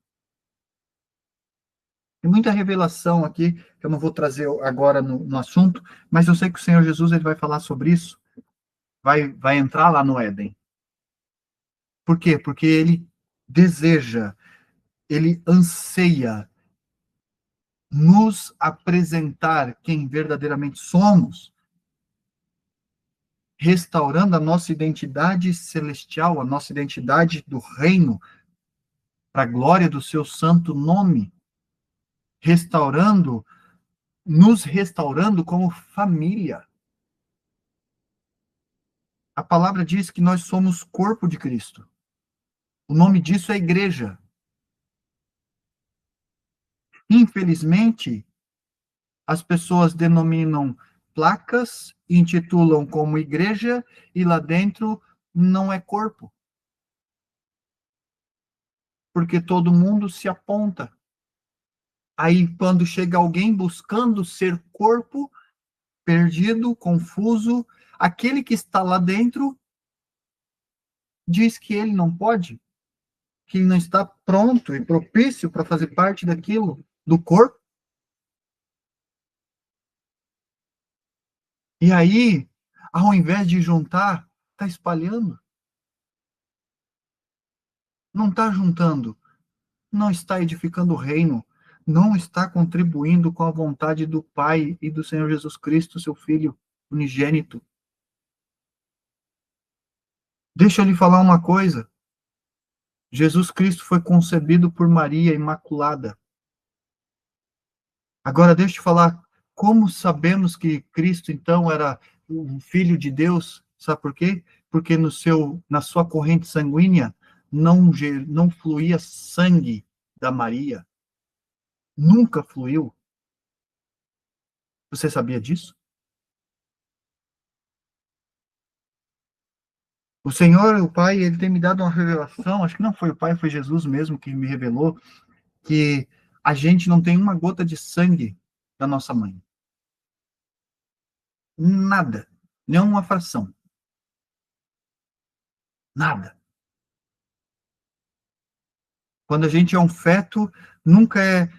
Tem muita revelação aqui, que eu não vou trazer agora no assunto, mas eu sei que o Senhor Jesus ele vai falar sobre isso, vai entrar lá no Éden. Por quê? Porque ele deseja, ele anseia nos apresentar quem verdadeiramente somos, restaurando a nossa identidade celestial, a nossa identidade do reino, para a glória do seu santo nome, restaurando, nos restaurando como família. A palavra diz que nós somos corpo de Cristo. O nome disso é igreja. Infelizmente, as pessoas denominam placas, intitulam como igreja e lá dentro não é corpo. Porque todo mundo se aponta. Aí, quando chega alguém buscando ser corpo, perdido, confuso, aquele que está lá dentro diz que ele não pode, que ele não está pronto e propício para fazer parte daquilo, do corpo. E aí, ao invés de juntar, está espalhando. Não está juntando, não está edificando o reino, não está contribuindo com a vontade do Pai e do Senhor Jesus Cristo, seu Filho unigênito. Deixa eu lhe falar uma coisa. Jesus Cristo foi concebido por Maria Imaculada. Agora, deixa eu te falar, como sabemos que Cristo, então, era um filho de Deus? Sabe por quê? Porque na sua corrente sanguínea não fluía sangue da Maria. Nunca fluiu. Você sabia disso? O Senhor, o Pai, ele tem me dado uma revelação, acho que não foi o Pai, foi Jesus mesmo que me revelou, que a gente não tem uma gota de sangue da nossa mãe. Nada. Nem uma fração. Nada. Quando a gente é um feto, nunca é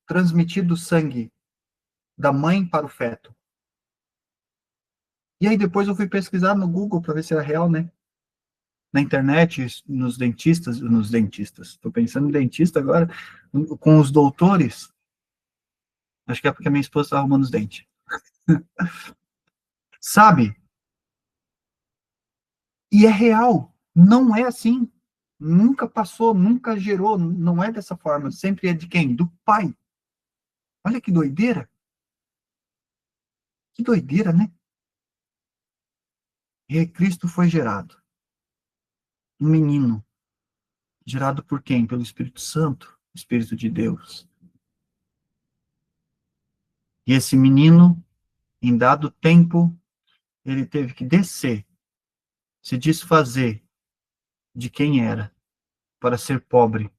transmitido sangue da mãe para o feto. E aí depois eu fui pesquisar no Google para ver se era real, né? Na internet, nos dentistas. Estou pensando em dentista agora, com os doutores. Acho que é porque a minha esposa está arrumando os dentes. Sabe? E é real. Não é assim. Nunca passou, nunca gerou. Não é dessa forma. Sempre é de quem? Do pai. Olha que doideira. Que doideira, né? E aí Cristo foi gerado. Um menino. Gerado por quem? Pelo Espírito Santo. Espírito de Deus. E esse menino, em dado tempo, ele teve que descer, se desfazer de quem era, para ser pobre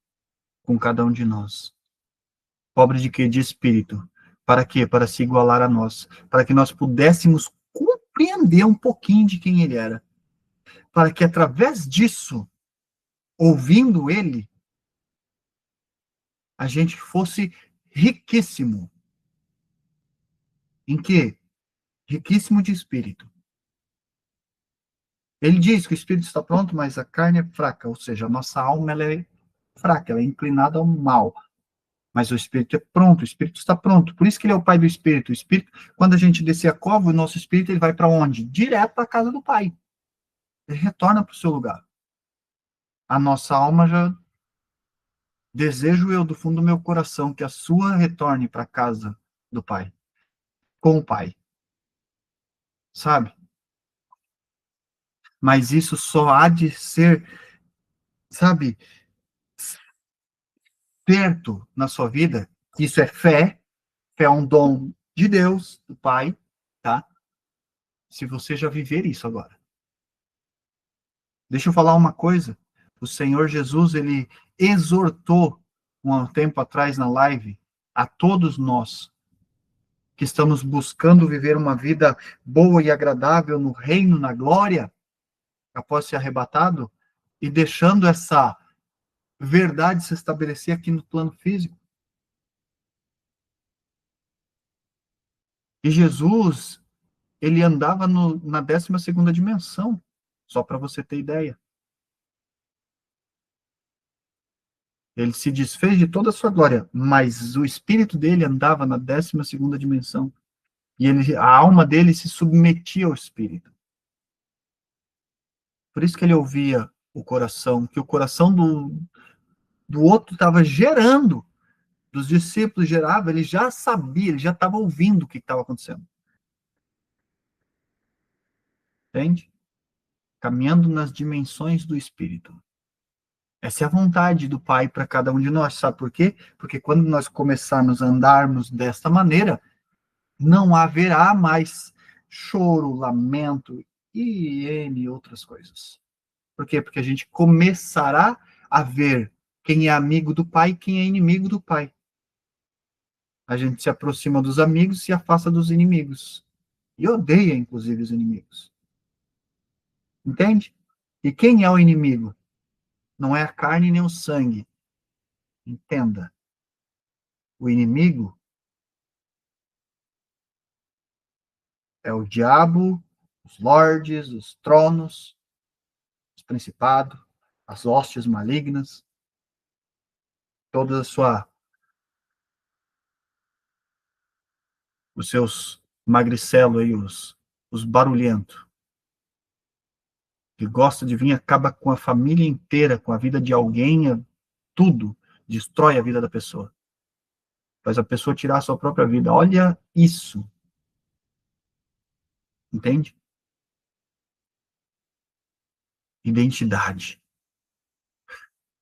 com cada um de nós. Pobre de quê? De espírito. Para quê? Para se igualar a nós. Para que nós pudéssemos compreender um pouquinho de quem ele era. Para que através disso, ouvindo ele, a gente fosse riquíssimo. Em quê? Riquíssimo de espírito. Ele diz que o espírito está pronto, mas a carne é fraca, ou seja, a nossa alma ela é fraca, ela é inclinada ao mal. Mas o espírito é pronto, o espírito está pronto. Por isso que ele é o pai do espírito. O espírito, quando a gente descer a cova, o nosso espírito ele vai para onde? Direto para a casa do pai. Ele retorna para o seu lugar. A nossa alma já desejo eu do fundo do meu coração que a sua retorne para a casa do pai, com o pai. Sabe? Mas isso só há de ser, sabe, certo na sua vida. Isso é fé. Fé é um dom de Deus, do Pai, tá? Se você já viver isso agora. Deixa eu falar uma coisa. O Senhor Jesus, ele exortou um tempo atrás na live a todos nós que estamos buscando viver uma vida boa e agradável no reino, na glória, após ser arrebatado, e deixando essa verdade se estabelecer aqui no plano físico. E Jesus, ele andava na 12ª dimensão, só para você ter ideia. Ele se desfez de toda a sua glória, mas o espírito dele andava na 12ª dimensão. E a alma dele se submetia ao espírito. Por isso que ele ouvia o coração, que o coração do outro estava gerando, dos discípulos gerava, ele já sabia, ele já estava ouvindo o que estava acontecendo. Entende? Caminhando nas dimensões do espírito. Essa é a vontade do Pai para cada um de nós. Sabe por quê? Porque quando nós começarmos a andarmos desta maneira, não haverá mais choro, lamento e N outras coisas. Por quê? Porque a gente começará a ver quem é amigo do Pai e quem é inimigo do Pai. A gente se aproxima dos amigos e se afasta dos inimigos. e odeia, inclusive, os inimigos. Entende? E quem é o inimigo? Não é a carne nem o sangue. Entenda. O inimigo é o diabo, os lordes, os tronos, os principados, as hostes malignas, toda a sua, os seus magricelos aí, os barulhentos, que gosta de vir, acaba com a família inteira, com a vida de alguém, tudo, destrói a vida da pessoa. Faz a pessoa tirar a sua própria vida. Olha isso. Entende? Identidade.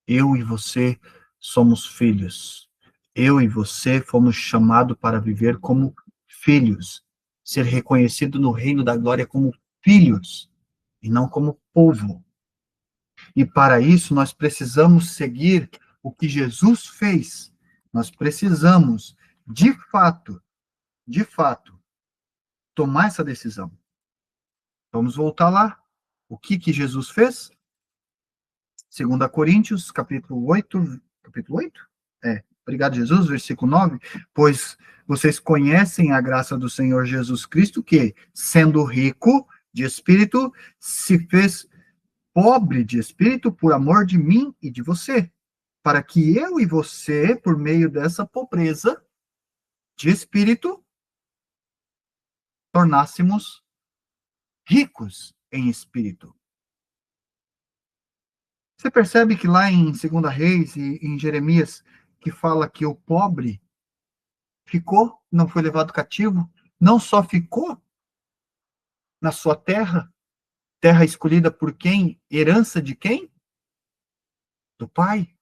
Eu e você somos filhos. Eu e você fomos chamados para viver como filhos. Ser reconhecido no reino da glória como filhos e não como povo. E para isso nós precisamos seguir o que Jesus fez. Nós precisamos, de fato, tomar essa decisão. Vamos voltar lá. O que Jesus fez? 2 Coríntios, capítulo 8, capítulo 8? Obrigado, Jesus, versículo 9. Pois vocês conhecem a graça do Senhor Jesus Cristo, que, sendo rico de espírito, se fez pobre de espírito por amor de mim e de você, para que eu e você, por meio dessa pobreza de espírito, tornássemos ricos em espírito. Você percebe que lá em 2 Reis e em Jeremias, que fala que o pobre ficou, não foi levado cativo, não só ficou na sua terra, terra escolhida por quem? Herança de quem? Do Pai,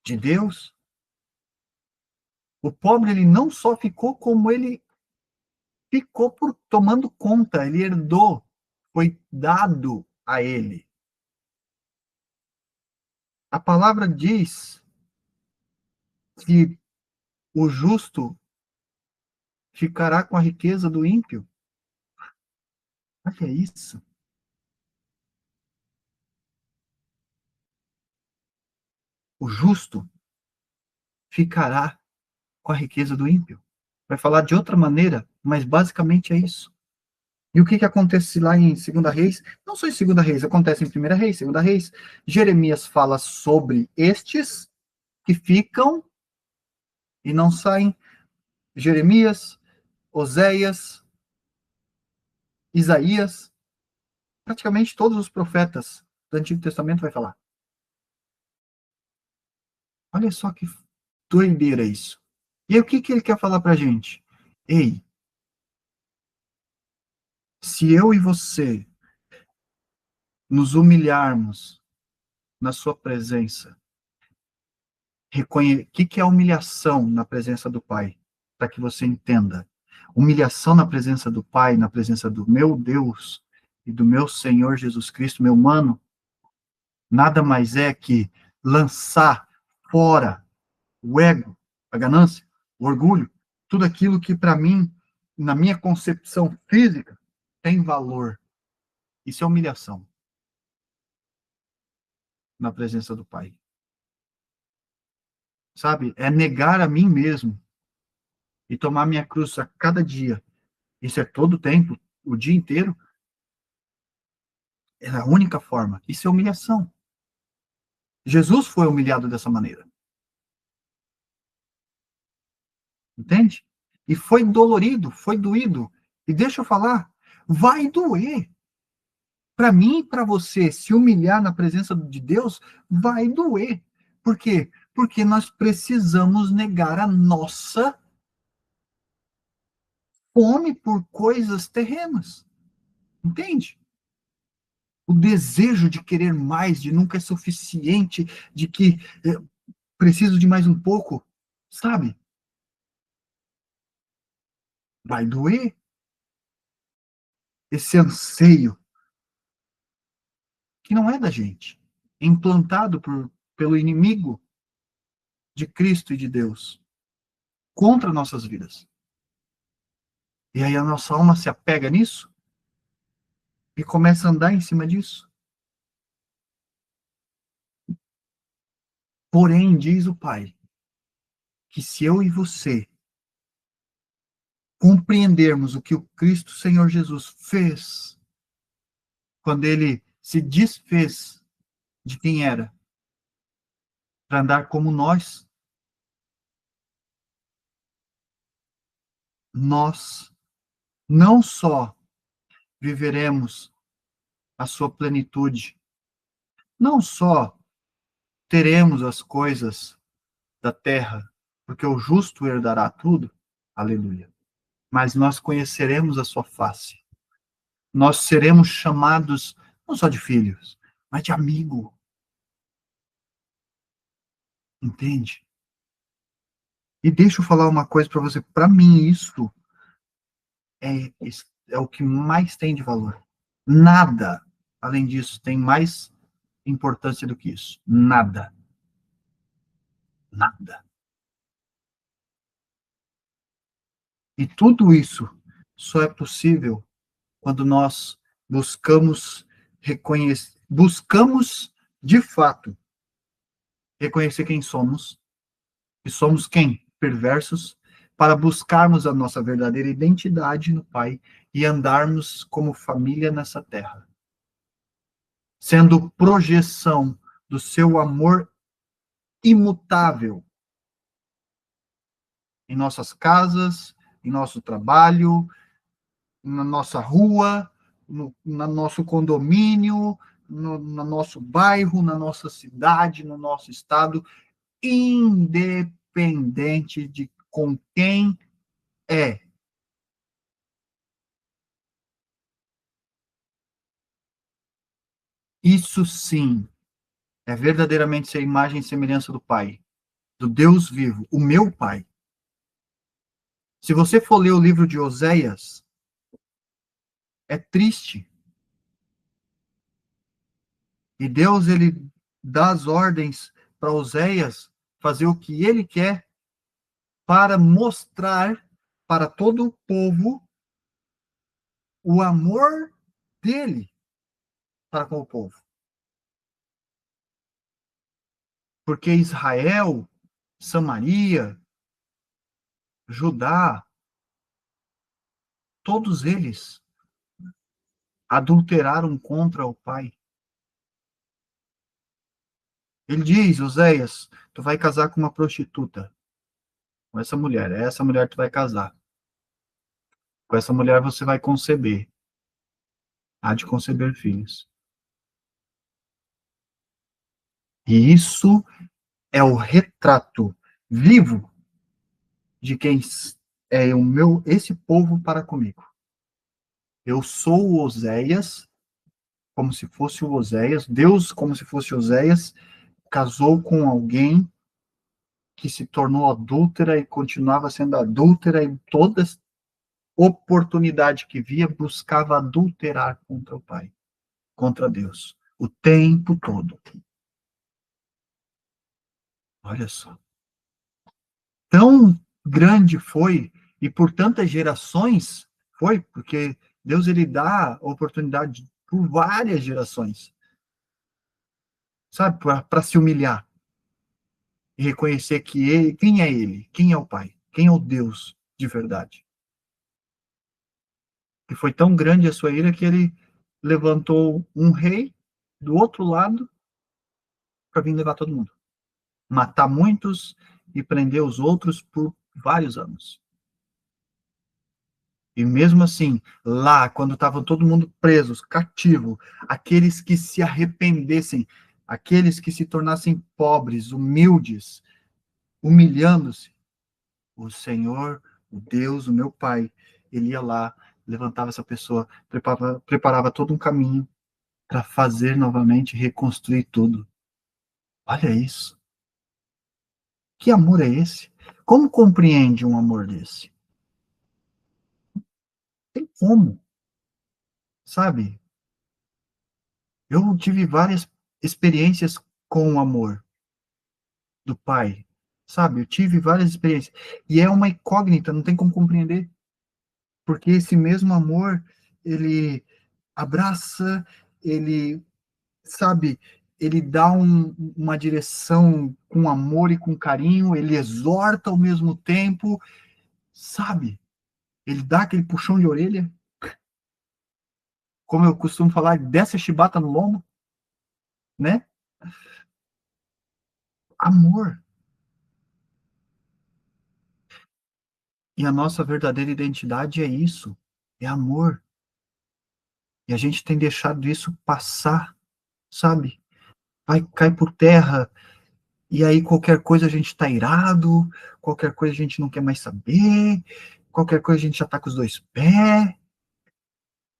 de Deus. O pobre, ele não só ficou, como ele ficou por tomando conta, ele herdou, foi dado a ele. A palavra diz que o justo ficará com a riqueza do ímpio. Olha isso. O justo ficará com a riqueza do ímpio. Vai falar de outra maneira, mas basicamente é isso. E o que acontece lá em 2 Reis? Não só em 2 Reis, acontece em 1 Reis, 2 Reis. Jeremias fala sobre estes que ficam e não saem. Jeremias, Oséias, Isaías, praticamente todos os profetas do Antigo Testamento vai falar. Olha só que doideira isso. E aí, o que ele quer falar pra gente? Ei, se eu e você nos humilharmos na sua presença, o que é humilhação na presença do Pai? Para que você entenda. Humilhação na presença do Pai, na presença do meu Deus e do meu Senhor Jesus Cristo, meu mano, nada mais é que lançar fora o ego, a ganância, o orgulho, tudo aquilo que para mim, na minha concepção física, tem valor. Isso é humilhação na presença do Pai. Sabe? É negar a mim mesmo e tomar minha cruz a cada dia. Isso é todo o tempo, o dia inteiro. É a única forma. Isso é humilhação. Jesus foi humilhado dessa maneira. Entende? E foi dolorido, foi doído. E deixa eu falar, vai doer. Para mim e para você se humilhar na presença de Deus, vai doer. Por quê? Porque nós precisamos negar a nossa fome por coisas terrenas. Entende? O desejo de querer mais, de nunca é suficiente, de que preciso de mais um pouco, sabe? Vai doer. Esse anseio, que não é da gente, é implantado pelo inimigo de Cristo e de Deus, contra nossas vidas. E aí a nossa alma se apega nisso e começa a andar em cima disso. Porém, diz o Pai, que se eu e você compreendermos o que o Cristo Senhor Jesus fez, quando ele se desfez de quem era, para andar como nós não só viveremos a sua plenitude, não só teremos as coisas da terra, porque o justo herdará tudo, aleluia, mas nós conheceremos a sua face. Nós seremos chamados não só de filhos, mas de amigo. Entende? E deixa eu falar uma coisa para você. Para mim, isso é, é o que mais tem de valor. Nada, além disso, tem mais importância do que isso. Nada. Nada. E tudo isso só é possível quando nós buscamos de fato reconhecer quem somos, e somos quem? Perversos, para buscarmos a nossa verdadeira identidade no Pai e andarmos como família nessa terra, sendo projeção do seu amor imutável em nossas casas, em nosso trabalho, na nossa rua, no nosso condomínio, no nosso bairro, na nossa cidade, no nosso estado, independente de com quem é. Isso sim é verdadeiramente ser a imagem e semelhança do Pai, do Deus vivo, o meu Pai. Se você for ler o livro de Oséias, é triste. E Deus, ele dá as ordens para Oséias fazer o que ele quer para mostrar para todo o povo o amor dele para com o povo. Porque Israel, Samaria, Judá, todos eles adulteraram contra o Pai. Ele diz, Oséias, tu vai casar com uma prostituta, com essa mulher, é essa mulher que tu vai casar. Com essa mulher você vai conceber, há de conceber filhos. E isso é o retrato vivo de quem é esse povo para comigo. Eu sou o Oséias, como se fosse o Oséias, Deus, como se fosse Oséias, casou com alguém que se tornou adúltera e continuava sendo adúltera, e toda oportunidade que via buscava adulterar contra o Pai, contra Deus, o tempo todo. Olha só. Tão grande foi, e por tantas gerações foi, porque Deus ele dá oportunidade por várias gerações, sabe, para se humilhar e reconhecer que ele, quem é ele, quem é o Pai, quem é o Deus de verdade. E foi tão grande a sua ira que ele levantou um rei do outro lado para vir levar todo mundo, matar muitos e prender os outros por vários anos. E mesmo assim, lá, quando estavam todo mundo presos, cativo, aqueles que se arrependessem, aqueles que se tornassem pobres, humildes, humilhando-se, o Senhor, o Deus, o meu Pai, ele ia lá, levantava essa pessoa, preparava todo um caminho para fazer novamente, reconstruir tudo. Olha isso. Que amor é esse? Como compreende um amor desse? Tem como, sabe? Eu tive várias experiências com o amor do Pai, sabe? Eu tive várias experiências. E é uma incógnita, não tem como compreender. Porque esse mesmo amor, ele abraça, ele, sabe, ele dá uma direção com amor e com carinho, ele exorta ao mesmo tempo, sabe? Ele dá aquele puxão de orelha, como eu costumo falar, desce a chibata no lombo, né? Amor. E a nossa verdadeira identidade é isso, é amor. E a gente tem deixado isso passar, sabe? Vai, cai por terra, e aí qualquer coisa a gente está irado, qualquer coisa a gente não quer mais saber, qualquer coisa a gente já está com os dois pés.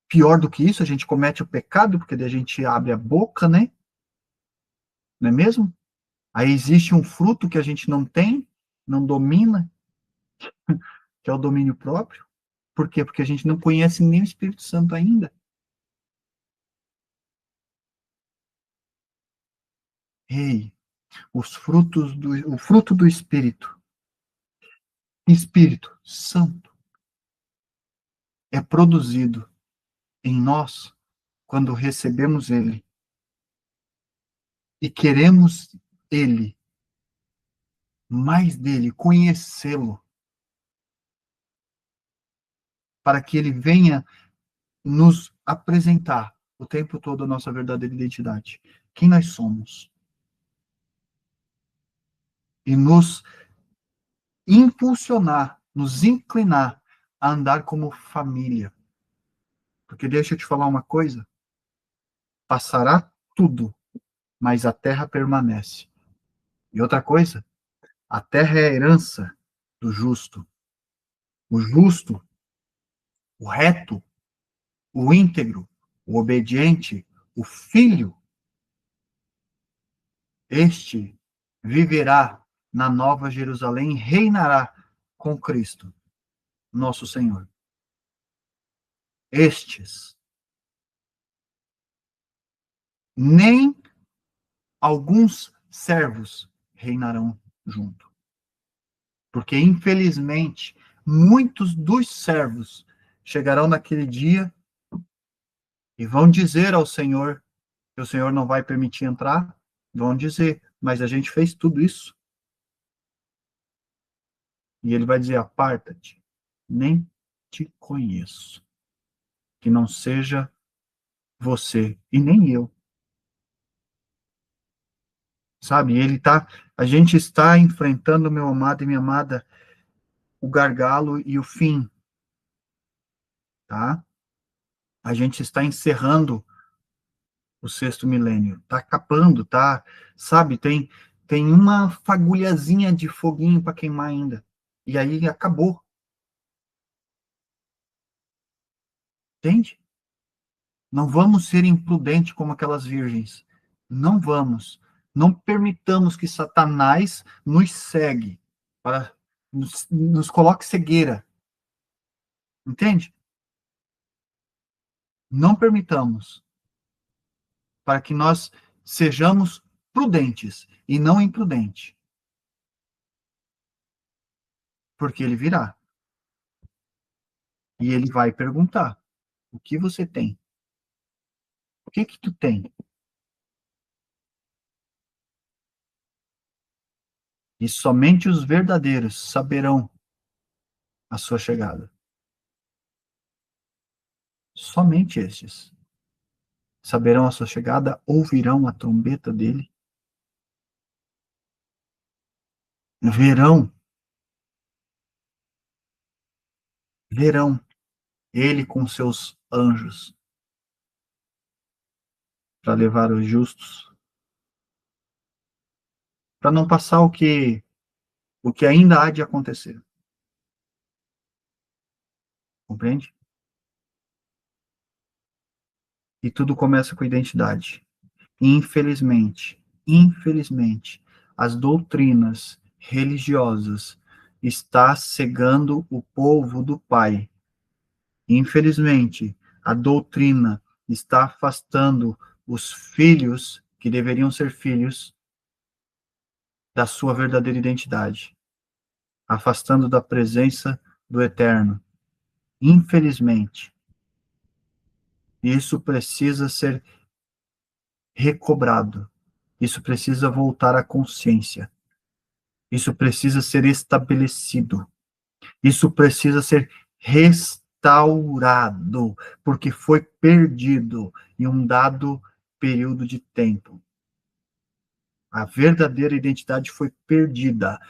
Pior do que isso, a gente comete o pecado, porque daí a gente abre a boca, né? Não é mesmo? Aí existe um fruto que a gente não tem, não domina, que é o domínio próprio. Por quê? Porque a gente não conhece nem o Espírito Santo ainda. Ei, o fruto do Espírito Santo, é produzido em nós quando recebemos ele e queremos ele, mais dele, conhecê-lo, para que ele venha nos apresentar o tempo todo a nossa verdadeira identidade, quem nós somos, e nos impulsionar, nos inclinar a andar como família. Porque deixa eu te falar uma coisa, passará tudo, mas a terra permanece. E outra coisa, a terra é a herança do justo. O justo, o reto, o íntegro, o obediente, o filho, este viverá na Nova Jerusalém e reinará com Cristo, nosso Senhor. Estes, nem alguns servos reinarão junto. Porque, infelizmente, muitos dos servos chegarão naquele dia e vão dizer ao Senhor que o Senhor não vai permitir entrar. Vão dizer, mas a gente fez tudo isso. E ele vai dizer: aparta-te, nem te conheço. Que não seja você e nem eu. Sabe? A gente está enfrentando, meu amado e minha amada, o gargalo e o fim, tá? A gente está encerrando o sexto milênio, tá acabando, tá? Sabe? Tem uma fagulhazinha de foguinho para queimar ainda. E aí acabou. Entende? Não vamos ser imprudentes como aquelas virgens. Não vamos. Não permitamos que Satanás nos cegue, para nos coloque cegueira. Entende? Não permitamos, para que nós sejamos prudentes e não imprudentes, porque ele virá e ele vai perguntar: o que você tem? O que que tu tem? E somente os verdadeiros saberão a sua chegada. Somente estes saberão a sua chegada, ouvirão a trombeta dele, verão, verão ele com seus anjos para levar os justos, para não passar o que ainda há de acontecer. Compreende? E tudo começa com identidade. Infelizmente, as doutrinas religiosas está cegando o povo do Pai. Infelizmente, a doutrina está afastando os filhos, que deveriam ser filhos, da sua verdadeira identidade, afastando da presença do Eterno. Infelizmente, isso precisa ser recobrado. Isso precisa voltar à consciência. Isso precisa ser estabelecido. Isso precisa ser restaurado, porque foi perdido em um dado período de tempo. A verdadeira identidade foi perdida.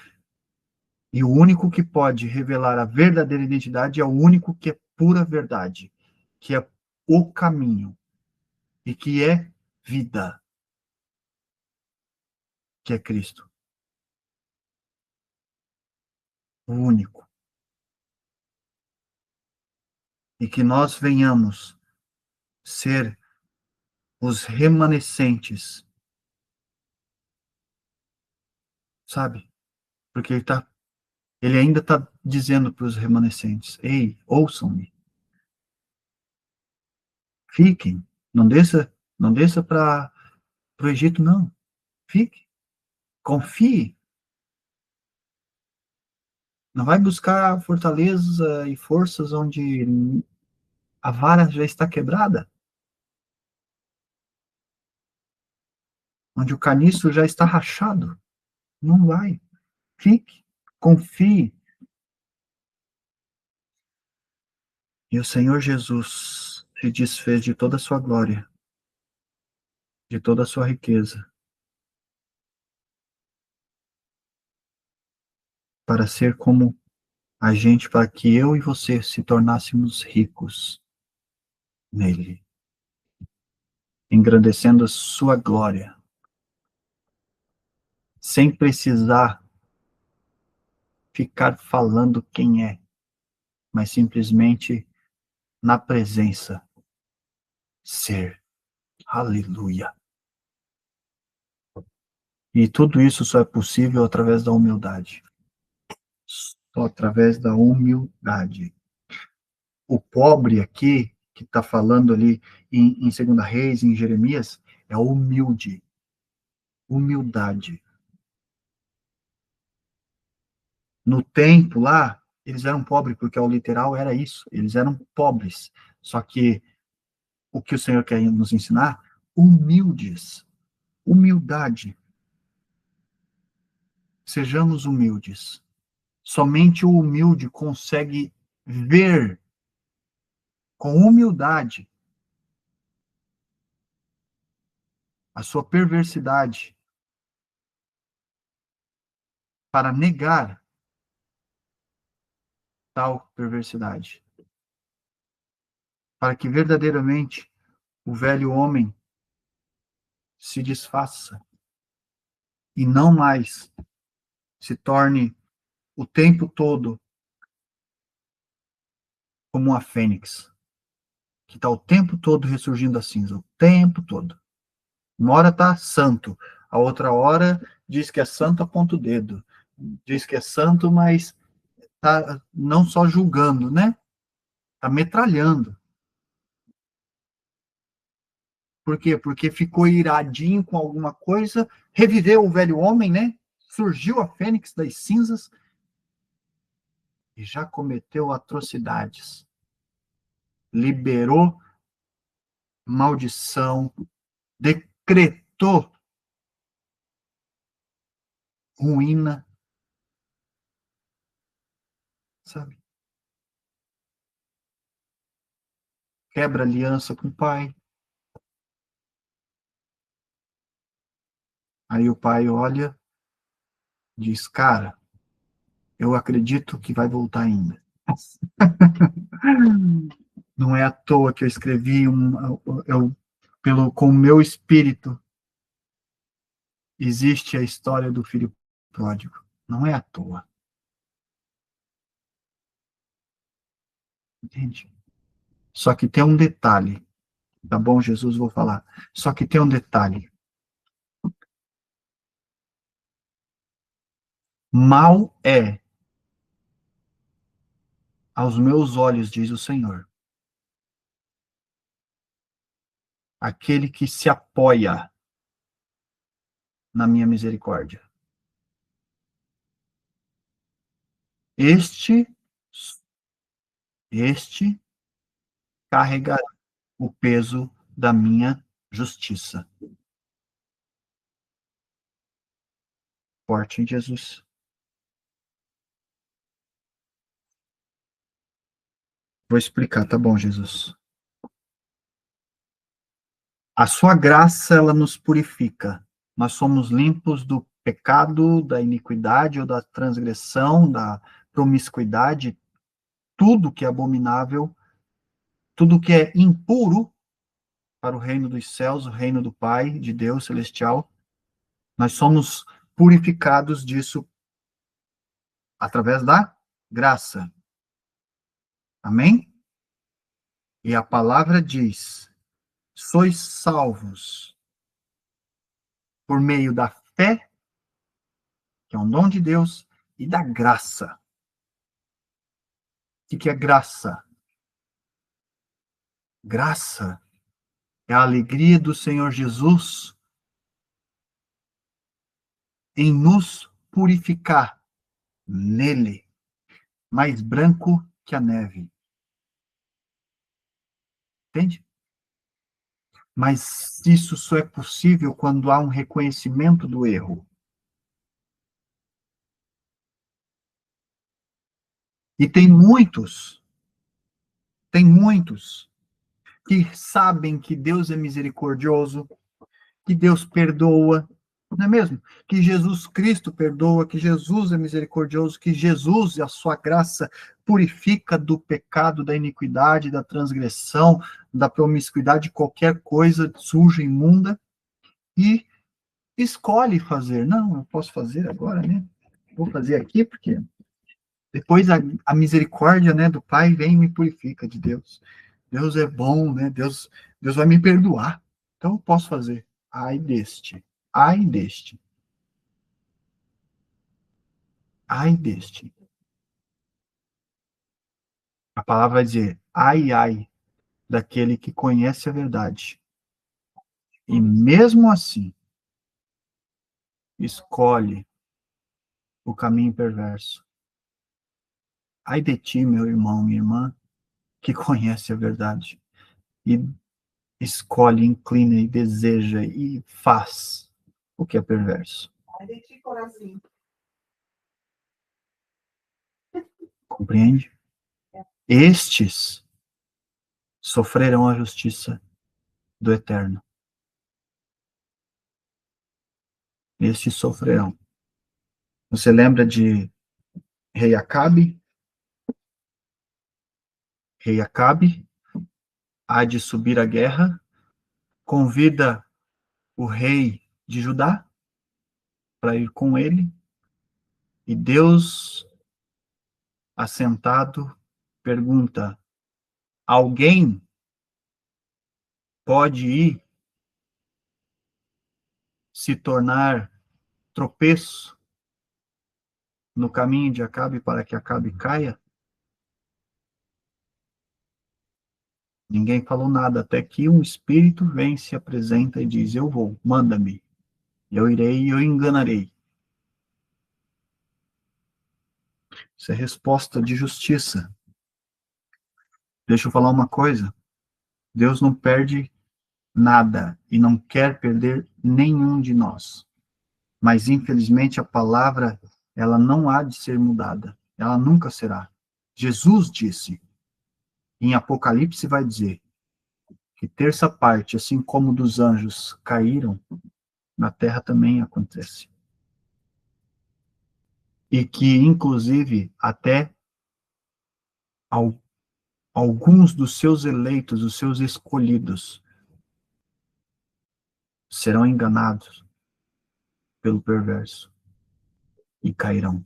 E o único que pode revelar a verdadeira identidade é o único que é pura verdade, que é o caminho e que é vida, que é Cristo. O único. E que nós venhamos ser os remanescentes, sabe? Porque ele ainda está dizendo para os remanescentes: ei, ouçam-me, fiquem, não desça para o Egito, não. Fique, confie. Não vai buscar fortaleza e forças onde a vara já está quebrada, onde o caniço já está rachado. Não vai. Fique, confie. E o Senhor Jesus se desfez de toda a sua glória, de toda a sua riqueza, para ser como a gente, para que eu e você se tornássemos ricos nele, engrandecendo a sua glória, sem precisar ficar falando quem é, mas simplesmente na presença ser. Aleluia. E tudo isso só é possível através da humildade. Só através da humildade. O pobre aqui, que está falando ali em 2 Reis, em Jeremias, é humilde. Humildade. No tempo lá, eles eram pobres, porque o literal era isso. Eles eram pobres. Só que o que o Senhor quer nos ensinar? Humildes. Humildade. Sejamos humildes. Somente o humilde consegue ver com humildade a sua perversidade para negar tal perversidade, para que verdadeiramente o velho homem se desfaça e não mais se torne o tempo todo como uma fênix, que está o tempo todo ressurgindo da cinza, o tempo todo. Uma hora está santo, a outra hora diz que é santo, aponta o dedo, diz que é santo, mas tá não só julgando, né? Tá metralhando. Por quê? Porque ficou iradinho com alguma coisa, reviveu o velho homem, né? Surgiu a fênix das cinzas e já cometeu atrocidades. Liberou maldição, decretou ruína, sabe? Quebra aliança com o pai. Aí o pai olha, diz: cara, eu acredito que vai voltar ainda. Não é à toa que eu escrevi com o meu espírito existe a história do filho pródigo. Não é à toa. Entende? Só que tem um detalhe. Tá bom, Jesus, vou falar. Só que tem um detalhe. Mal é aos meus olhos, diz o Senhor, aquele que se apoia na minha misericórdia. Este este carregará o peso da minha justiça. Forte em Jesus. Vou explicar, tá bom, Jesus? A sua graça, ela nos purifica. Nós somos limpos do pecado, da iniquidade ou da transgressão, da promiscuidade, tudo que é abominável, tudo que é impuro para o reino dos céus, o reino do Pai, de Deus celestial. Nós somos purificados disso através da graça. Amém? E a palavra diz: sois salvos por meio da fé, que é um dom de Deus, e da graça. O que é graça? Graça é a alegria do Senhor Jesus em nos purificar nele, mais branco que a neve. Entende? Mas isso só é possível quando há um reconhecimento do erro. E tem muitos que sabem que Deus é misericordioso, que Deus perdoa, não é mesmo? Que Jesus Cristo perdoa, que Jesus é misericordioso, que Jesus e a sua graça purifica do pecado, da iniquidade, da transgressão, da promiscuidade, qualquer coisa suja, imunda, e escolhe fazer. Não, eu posso fazer agora, né? Vou fazer aqui porque depois a misericórdia, né, do Pai vem e me purifica de Deus. Deus é bom, né? Deus vai me perdoar. Então eu posso fazer. Ai deste. Ai deste. Ai deste. A palavra vai dizer: ai, ai, daquele que conhece a verdade. E mesmo assim, escolhe o caminho perverso. Ai de ti, meu irmão, minha irmã, que conhece a verdade. E escolhe, inclina e deseja e faz o que é perverso. Ai de ti, coração. Compreende? Estes sofrerão a justiça do Eterno. Estes sofrerão. Você lembra de rei Acabe? Rei Acabe há de subir à guerra, convida o rei de Judá para ir com ele, e Deus, assentado, pergunta: alguém pode ir se tornar tropeço no caminho de Acabe para que Acabe caia? Ninguém falou nada, até que um espírito vem, se apresenta e diz: eu vou, manda-me, eu irei e eu enganarei. Isso é resposta de justiça. Deixa eu falar uma coisa: Deus não perde nada e não quer perder nenhum de nós. Mas, infelizmente, a palavra, ela não há de ser mudada. Ela nunca será. Jesus disse, em Apocalipse vai dizer, que terça parte, assim como dos anjos caíram, na terra também acontece. E que, inclusive, até alguns dos seus eleitos, os seus escolhidos, serão enganados pelo perverso e cairão.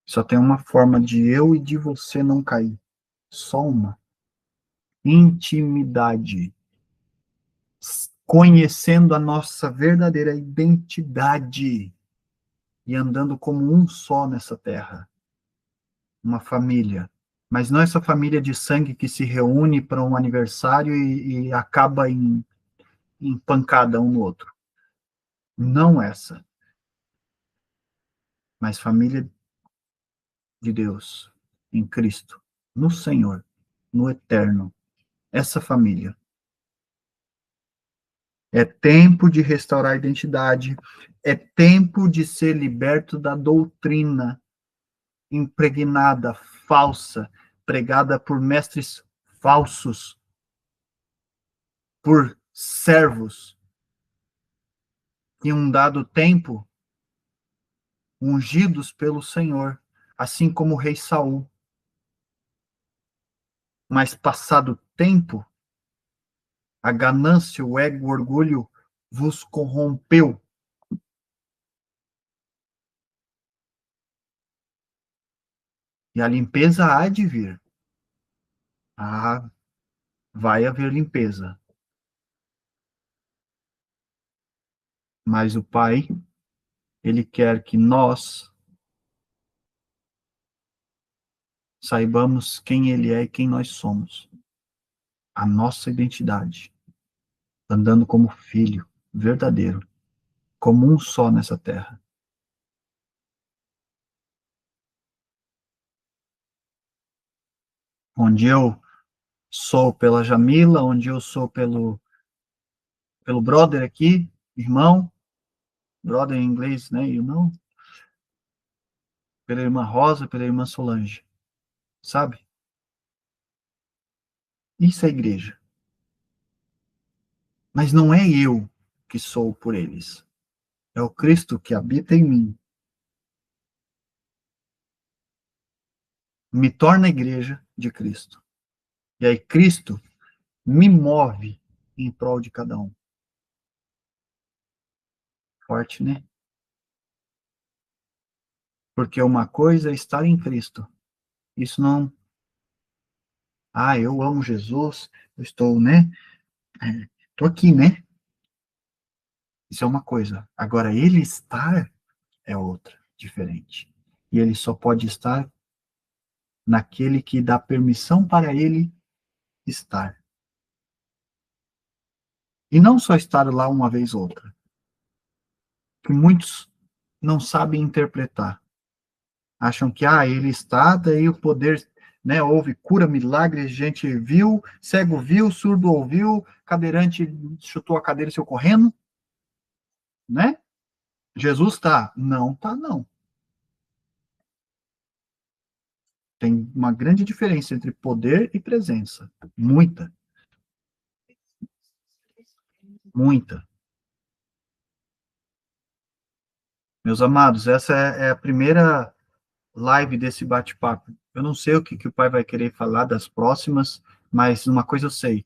Só tem uma forma de eu e de você não cair. Só uma. Intimidade. Conhecendo a nossa verdadeira identidade e andando como um só nessa terra. Uma família. Mas não essa família de sangue que se reúne para um aniversário e acaba em pancada um no outro. Não essa. Mas família de Deus. em Cristo, no Senhor, no eterno. Essa família. É tempo de restaurar a identidade, é tempo de ser liberto da doutrina impregnada, falsa, pregada por mestres falsos, por servos, em um dado tempo, ungidos pelo Senhor, assim como o rei Saul. Mas passado tempo, a ganância, o ego, o orgulho vos corrompeu. E a limpeza há de vir. Ah, vai haver limpeza. Mas o Pai, ele quer que nós saibamos quem ele é e quem nós somos. A nossa identidade. Andando como filho verdadeiro, como um só nessa terra. Onde eu sou pela Jamila, onde eu sou pelo brother aqui, irmão, brother em inglês, né, irmão, pela irmã Rosa, pela irmã Solange, sabe? Isso é igreja. Mas não é eu que sou por eles. É o Cristo que habita em mim. Me torna igreja de Cristo. E aí Cristo me move em prol de cada um. Forte, né? Porque uma coisa é estar em Cristo. Isso não. Ah, eu amo Jesus, eu estou, né? Estou aqui, né? Isso é uma coisa. Agora, ele estar é outra, diferente. E ele só pode estar naquele que dá permissão para ele estar. E não só estar lá uma vez ou outra. Que muitos não sabem interpretar. Acham que, ele está, daí o poder, né? Houve cura, milagre, gente viu, cego viu, surdo ouviu, cadeirante chutou a cadeira e saiu correndo, né? Jesus está. Não está, não. Tem uma grande diferença entre poder e presença. Muita, muita. Meus amados, essa é a primeira live desse bate-papo. Eu não sei o que o pai vai querer falar das próximas, mas uma coisa eu sei.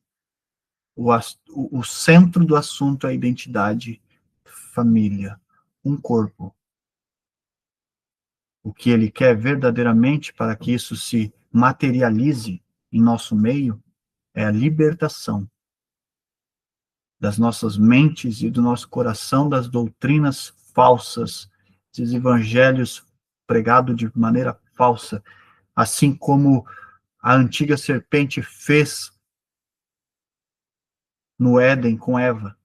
O centro do assunto é a identidade, família, um corpo. O que ele quer verdadeiramente para que isso se materialize em nosso meio é a libertação das nossas mentes e do nosso coração das doutrinas falsas, dos evangelhos pregados de maneira falsa, assim como a antiga serpente fez no Éden com Eva.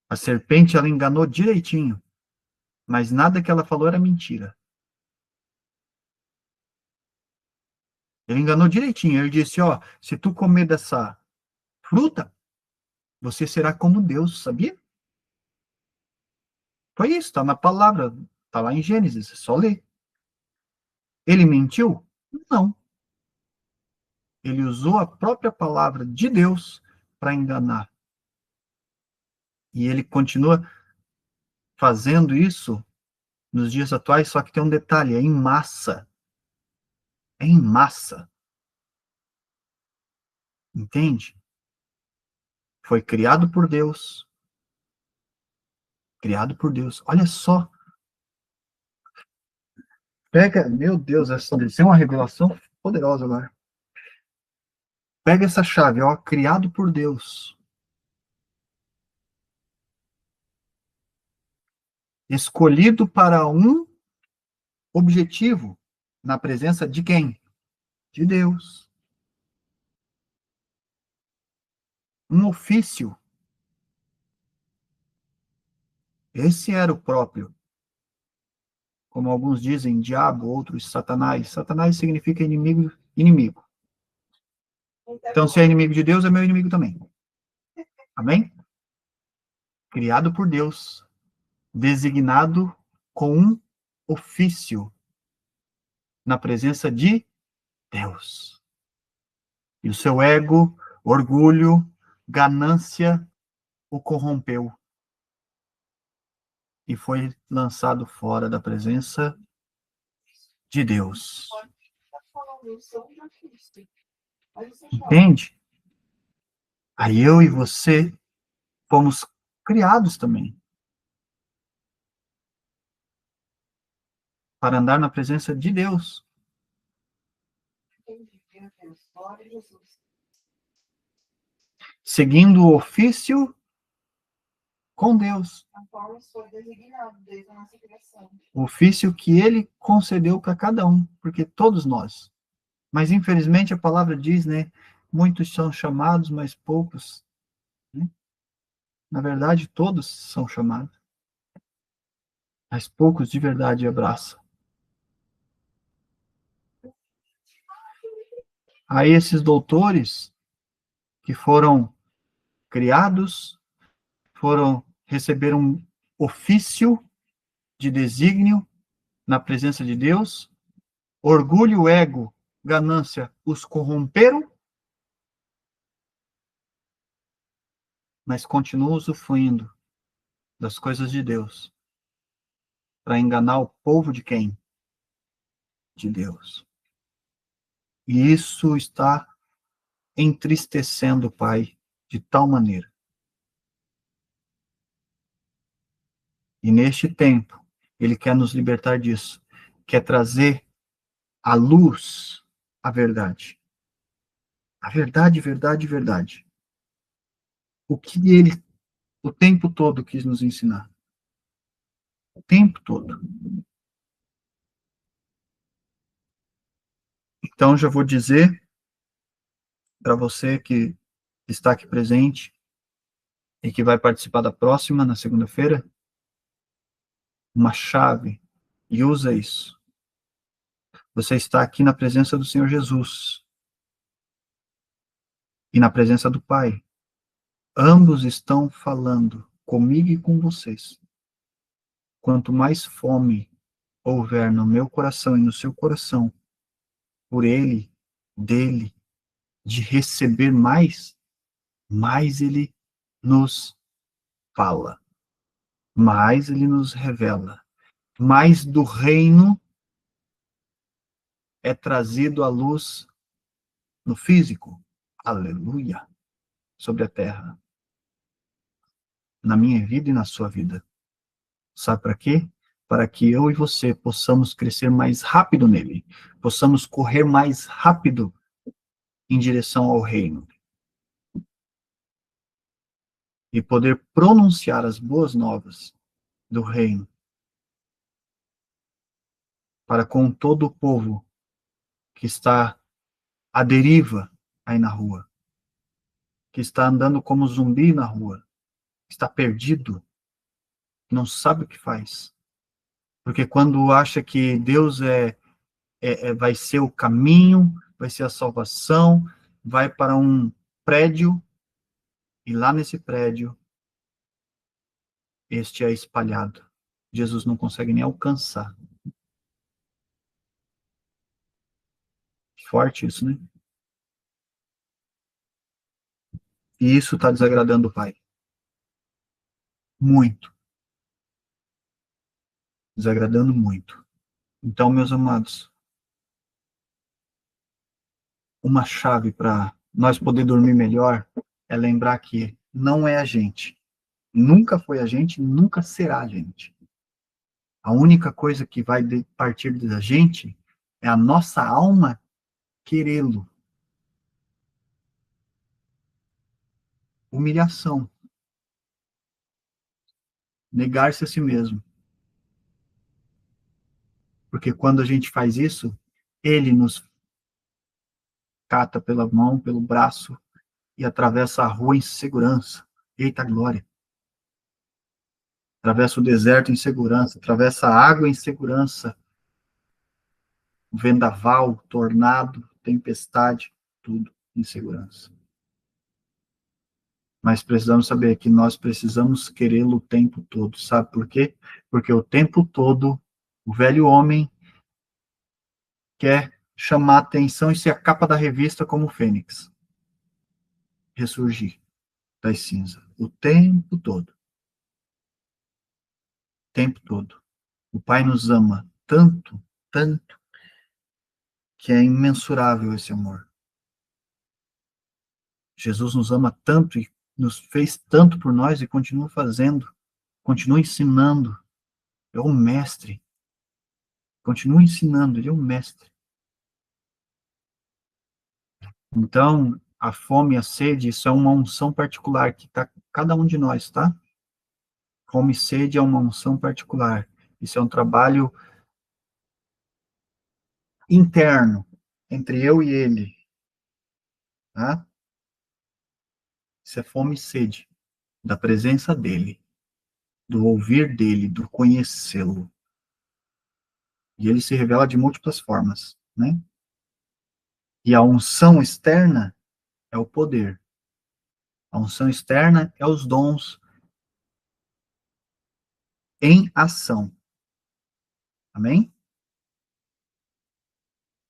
A serpente, ela enganou direitinho, mas nada que ela falou era mentira. Ele enganou direitinho. Ele disse, se tu comer dessa fruta, você será como Deus, sabia? Foi isso, está na palavra, está lá em Gênesis, é só ler. Ele mentiu? Não. Ele usou a própria palavra de Deus para enganar. E ele continua fazendo isso nos dias atuais, só que tem um detalhe, é em massa. É em massa. Entende? Foi criado por Deus. Criado por Deus. Olha só. Pega, meu Deus, essa é uma revelação poderosa agora. Pega essa chave, criado por Deus. Escolhido para um objetivo. Na presença de quem? De Deus. Um ofício. Esse era o próprio. Como alguns dizem, diabo, outros satanás. Satanás significa inimigo, inimigo. Então, se é inimigo de Deus, é meu inimigo também. Amém? Criado por Deus, designado com um ofício na presença de Deus. E o seu ego, orgulho, ganância o corrompeu e foi lançado fora da presença de Deus. Entende? Aí eu e você fomos criados também para andar na presença de Deus. Seguindo o ofício com Deus. O ofício que ele concedeu para cada um, porque todos nós. Mas infelizmente a palavra diz, né? Muitos são chamados, mas poucos. Né? Na verdade, todos são chamados. Mas poucos de verdade abraçam. Aí esses doutores que foram criados, receberam um ofício de desígnio na presença de Deus, orgulho, ego, ganância os corromperam, mas continuam usufruindo das coisas de Deus para enganar o povo de quem? De Deus. E isso está entristecendo o Pai de tal maneira. E neste tempo, Ele quer nos libertar disso, quer trazer à luz a verdade. A verdade, verdade, verdade. O que Ele, o tempo todo, quis nos ensinar. O tempo todo. Então, já vou dizer para você que está aqui presente e que vai participar da próxima, na segunda-feira, uma chave, e usa isso. Você está aqui na presença do Senhor Jesus e na presença do Pai. Ambos estão falando comigo e com vocês. Quanto mais fome houver no meu coração e no seu coração, por Ele, dele, de receber mais, mais Ele nos fala, mais Ele nos revela, mais do reino é trazido à luz no físico. Aleluia! Sobre a terra. Na minha vida e na sua vida. Sabe para quê? Para que eu e você possamos crescer mais rápido nele. Possamos correr mais rápido em direção ao reino. E poder pronunciar as boas novas do reino para com todo o povo que está à deriva aí na rua, que está andando como zumbi na rua, está perdido, não sabe o que faz. Porque quando acha que Deus vai ser o caminho, vai ser a salvação, vai para um prédio, e lá nesse prédio, este é espalhado. Jesus não consegue nem alcançar. Forte isso, né? E isso está desagradando o Pai. Muito. Desagradando muito. Então, meus amados, uma chave para nós poder dormir melhor é lembrar que não é a gente. Nunca foi a gente, nunca será a gente. A única coisa que vai partir da gente é a nossa alma querê-lo. Humilhação. Negar-se a si mesmo. Porque quando a gente faz isso, ele nos cata pela mão, pelo braço e atravessa a rua em segurança. Eita glória! atravessa o deserto em segurança, atravessa a água em segurança, vendaval, tornado, tempestade, tudo em segurança. Mas precisamos saber que nós precisamos querê-lo o tempo todo. Sabe por quê? Porque o tempo todo o velho homem quer chamar atenção e ser a capa da revista como o Fênix. Ressurgir das cinzas. O tempo todo. O tempo todo. O Pai nos ama tanto, tanto, que é imensurável esse amor. Jesus nos ama tanto e nos fez tanto por nós e continua fazendo, continua ensinando. É o mestre. Continua ensinando, ele é o mestre. Então, a fome e a sede, isso é uma unção particular que está com cada um de nós, tá? Fome e sede é uma unção particular. Isso é um trabalho interno, entre eu e ele, tá? Isso é fome e sede da presença dele, do ouvir dele, do conhecê-lo. E ele se revela de múltiplas formas, né? E a unção externa é o poder. A unção externa é os dons em ação. Amém?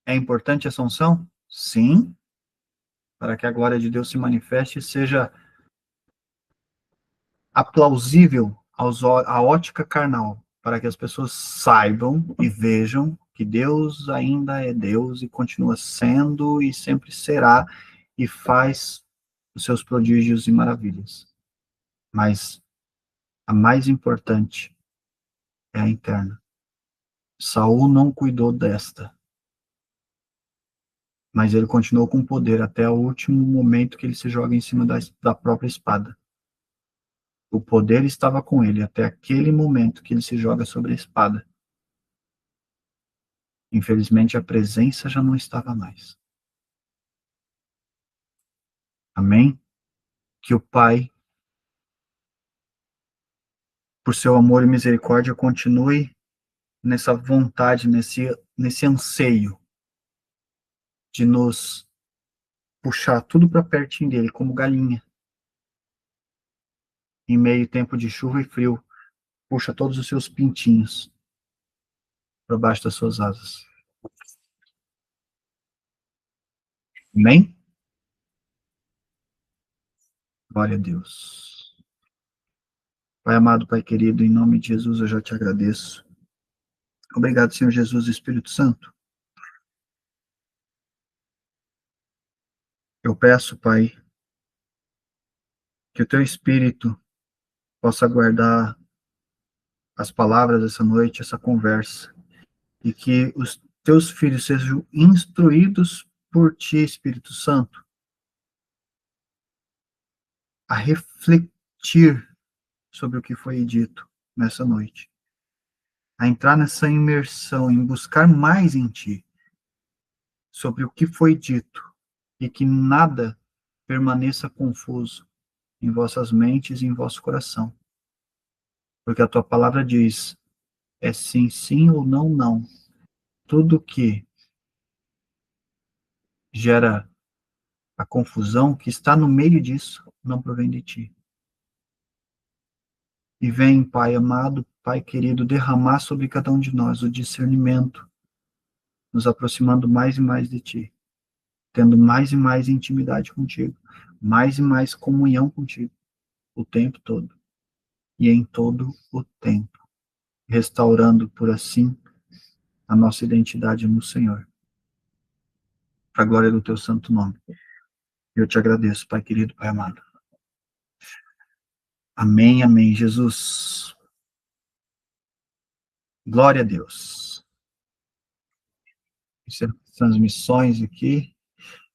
É importante essa unção? Sim, para que a glória de Deus se manifeste e seja aplausível à ótica carnal, para que as pessoas saibam e vejam que Deus ainda é Deus e continua sendo e sempre será e faz os seus prodígios e maravilhas. Mas a mais importante é a interna. Saul não cuidou desta, mas ele continuou com poder até o último momento que ele se joga em cima da própria espada. O poder estava com ele até aquele momento que ele se joga sobre a espada. Infelizmente, a presença já não estava mais. Amém? Que o Pai, por seu amor e misericórdia, continue nessa vontade, nesse anseio de nos puxar tudo para pertinho dele, como galinha. Em meio tempo de chuva e frio, puxa todos os seus pintinhos para baixo das suas asas. Amém? Glória a Deus. Pai amado, Pai querido, em nome de Jesus eu já te agradeço. Obrigado, Senhor Jesus e Espírito Santo. Eu peço, Pai, que o teu Espírito possa guardar as palavras dessa noite, essa conversa, e que os teus filhos sejam instruídos por ti, Espírito Santo, a refletir sobre o que foi dito nessa noite, a entrar nessa imersão, em buscar mais em ti, sobre o que foi dito, e que nada permaneça confuso em vossas mentes e em vosso coração. Porque a tua palavra diz, é sim, sim ou não, não. Tudo que gera a confusão, que está no meio disso, não provém de ti. E vem, Pai amado, Pai querido, derramar sobre cada um de nós o discernimento, nos aproximando mais e mais de ti, tendo mais e mais intimidade contigo, mais e mais comunhão contigo, o tempo todo, e em todo o tempo, restaurando, por assim, a nossa identidade no Senhor, para a glória do teu santo nome. Eu te agradeço, Pai querido, Pai amado. Amém, amém, Jesus. Glória a Deus. Essas transmissões aqui.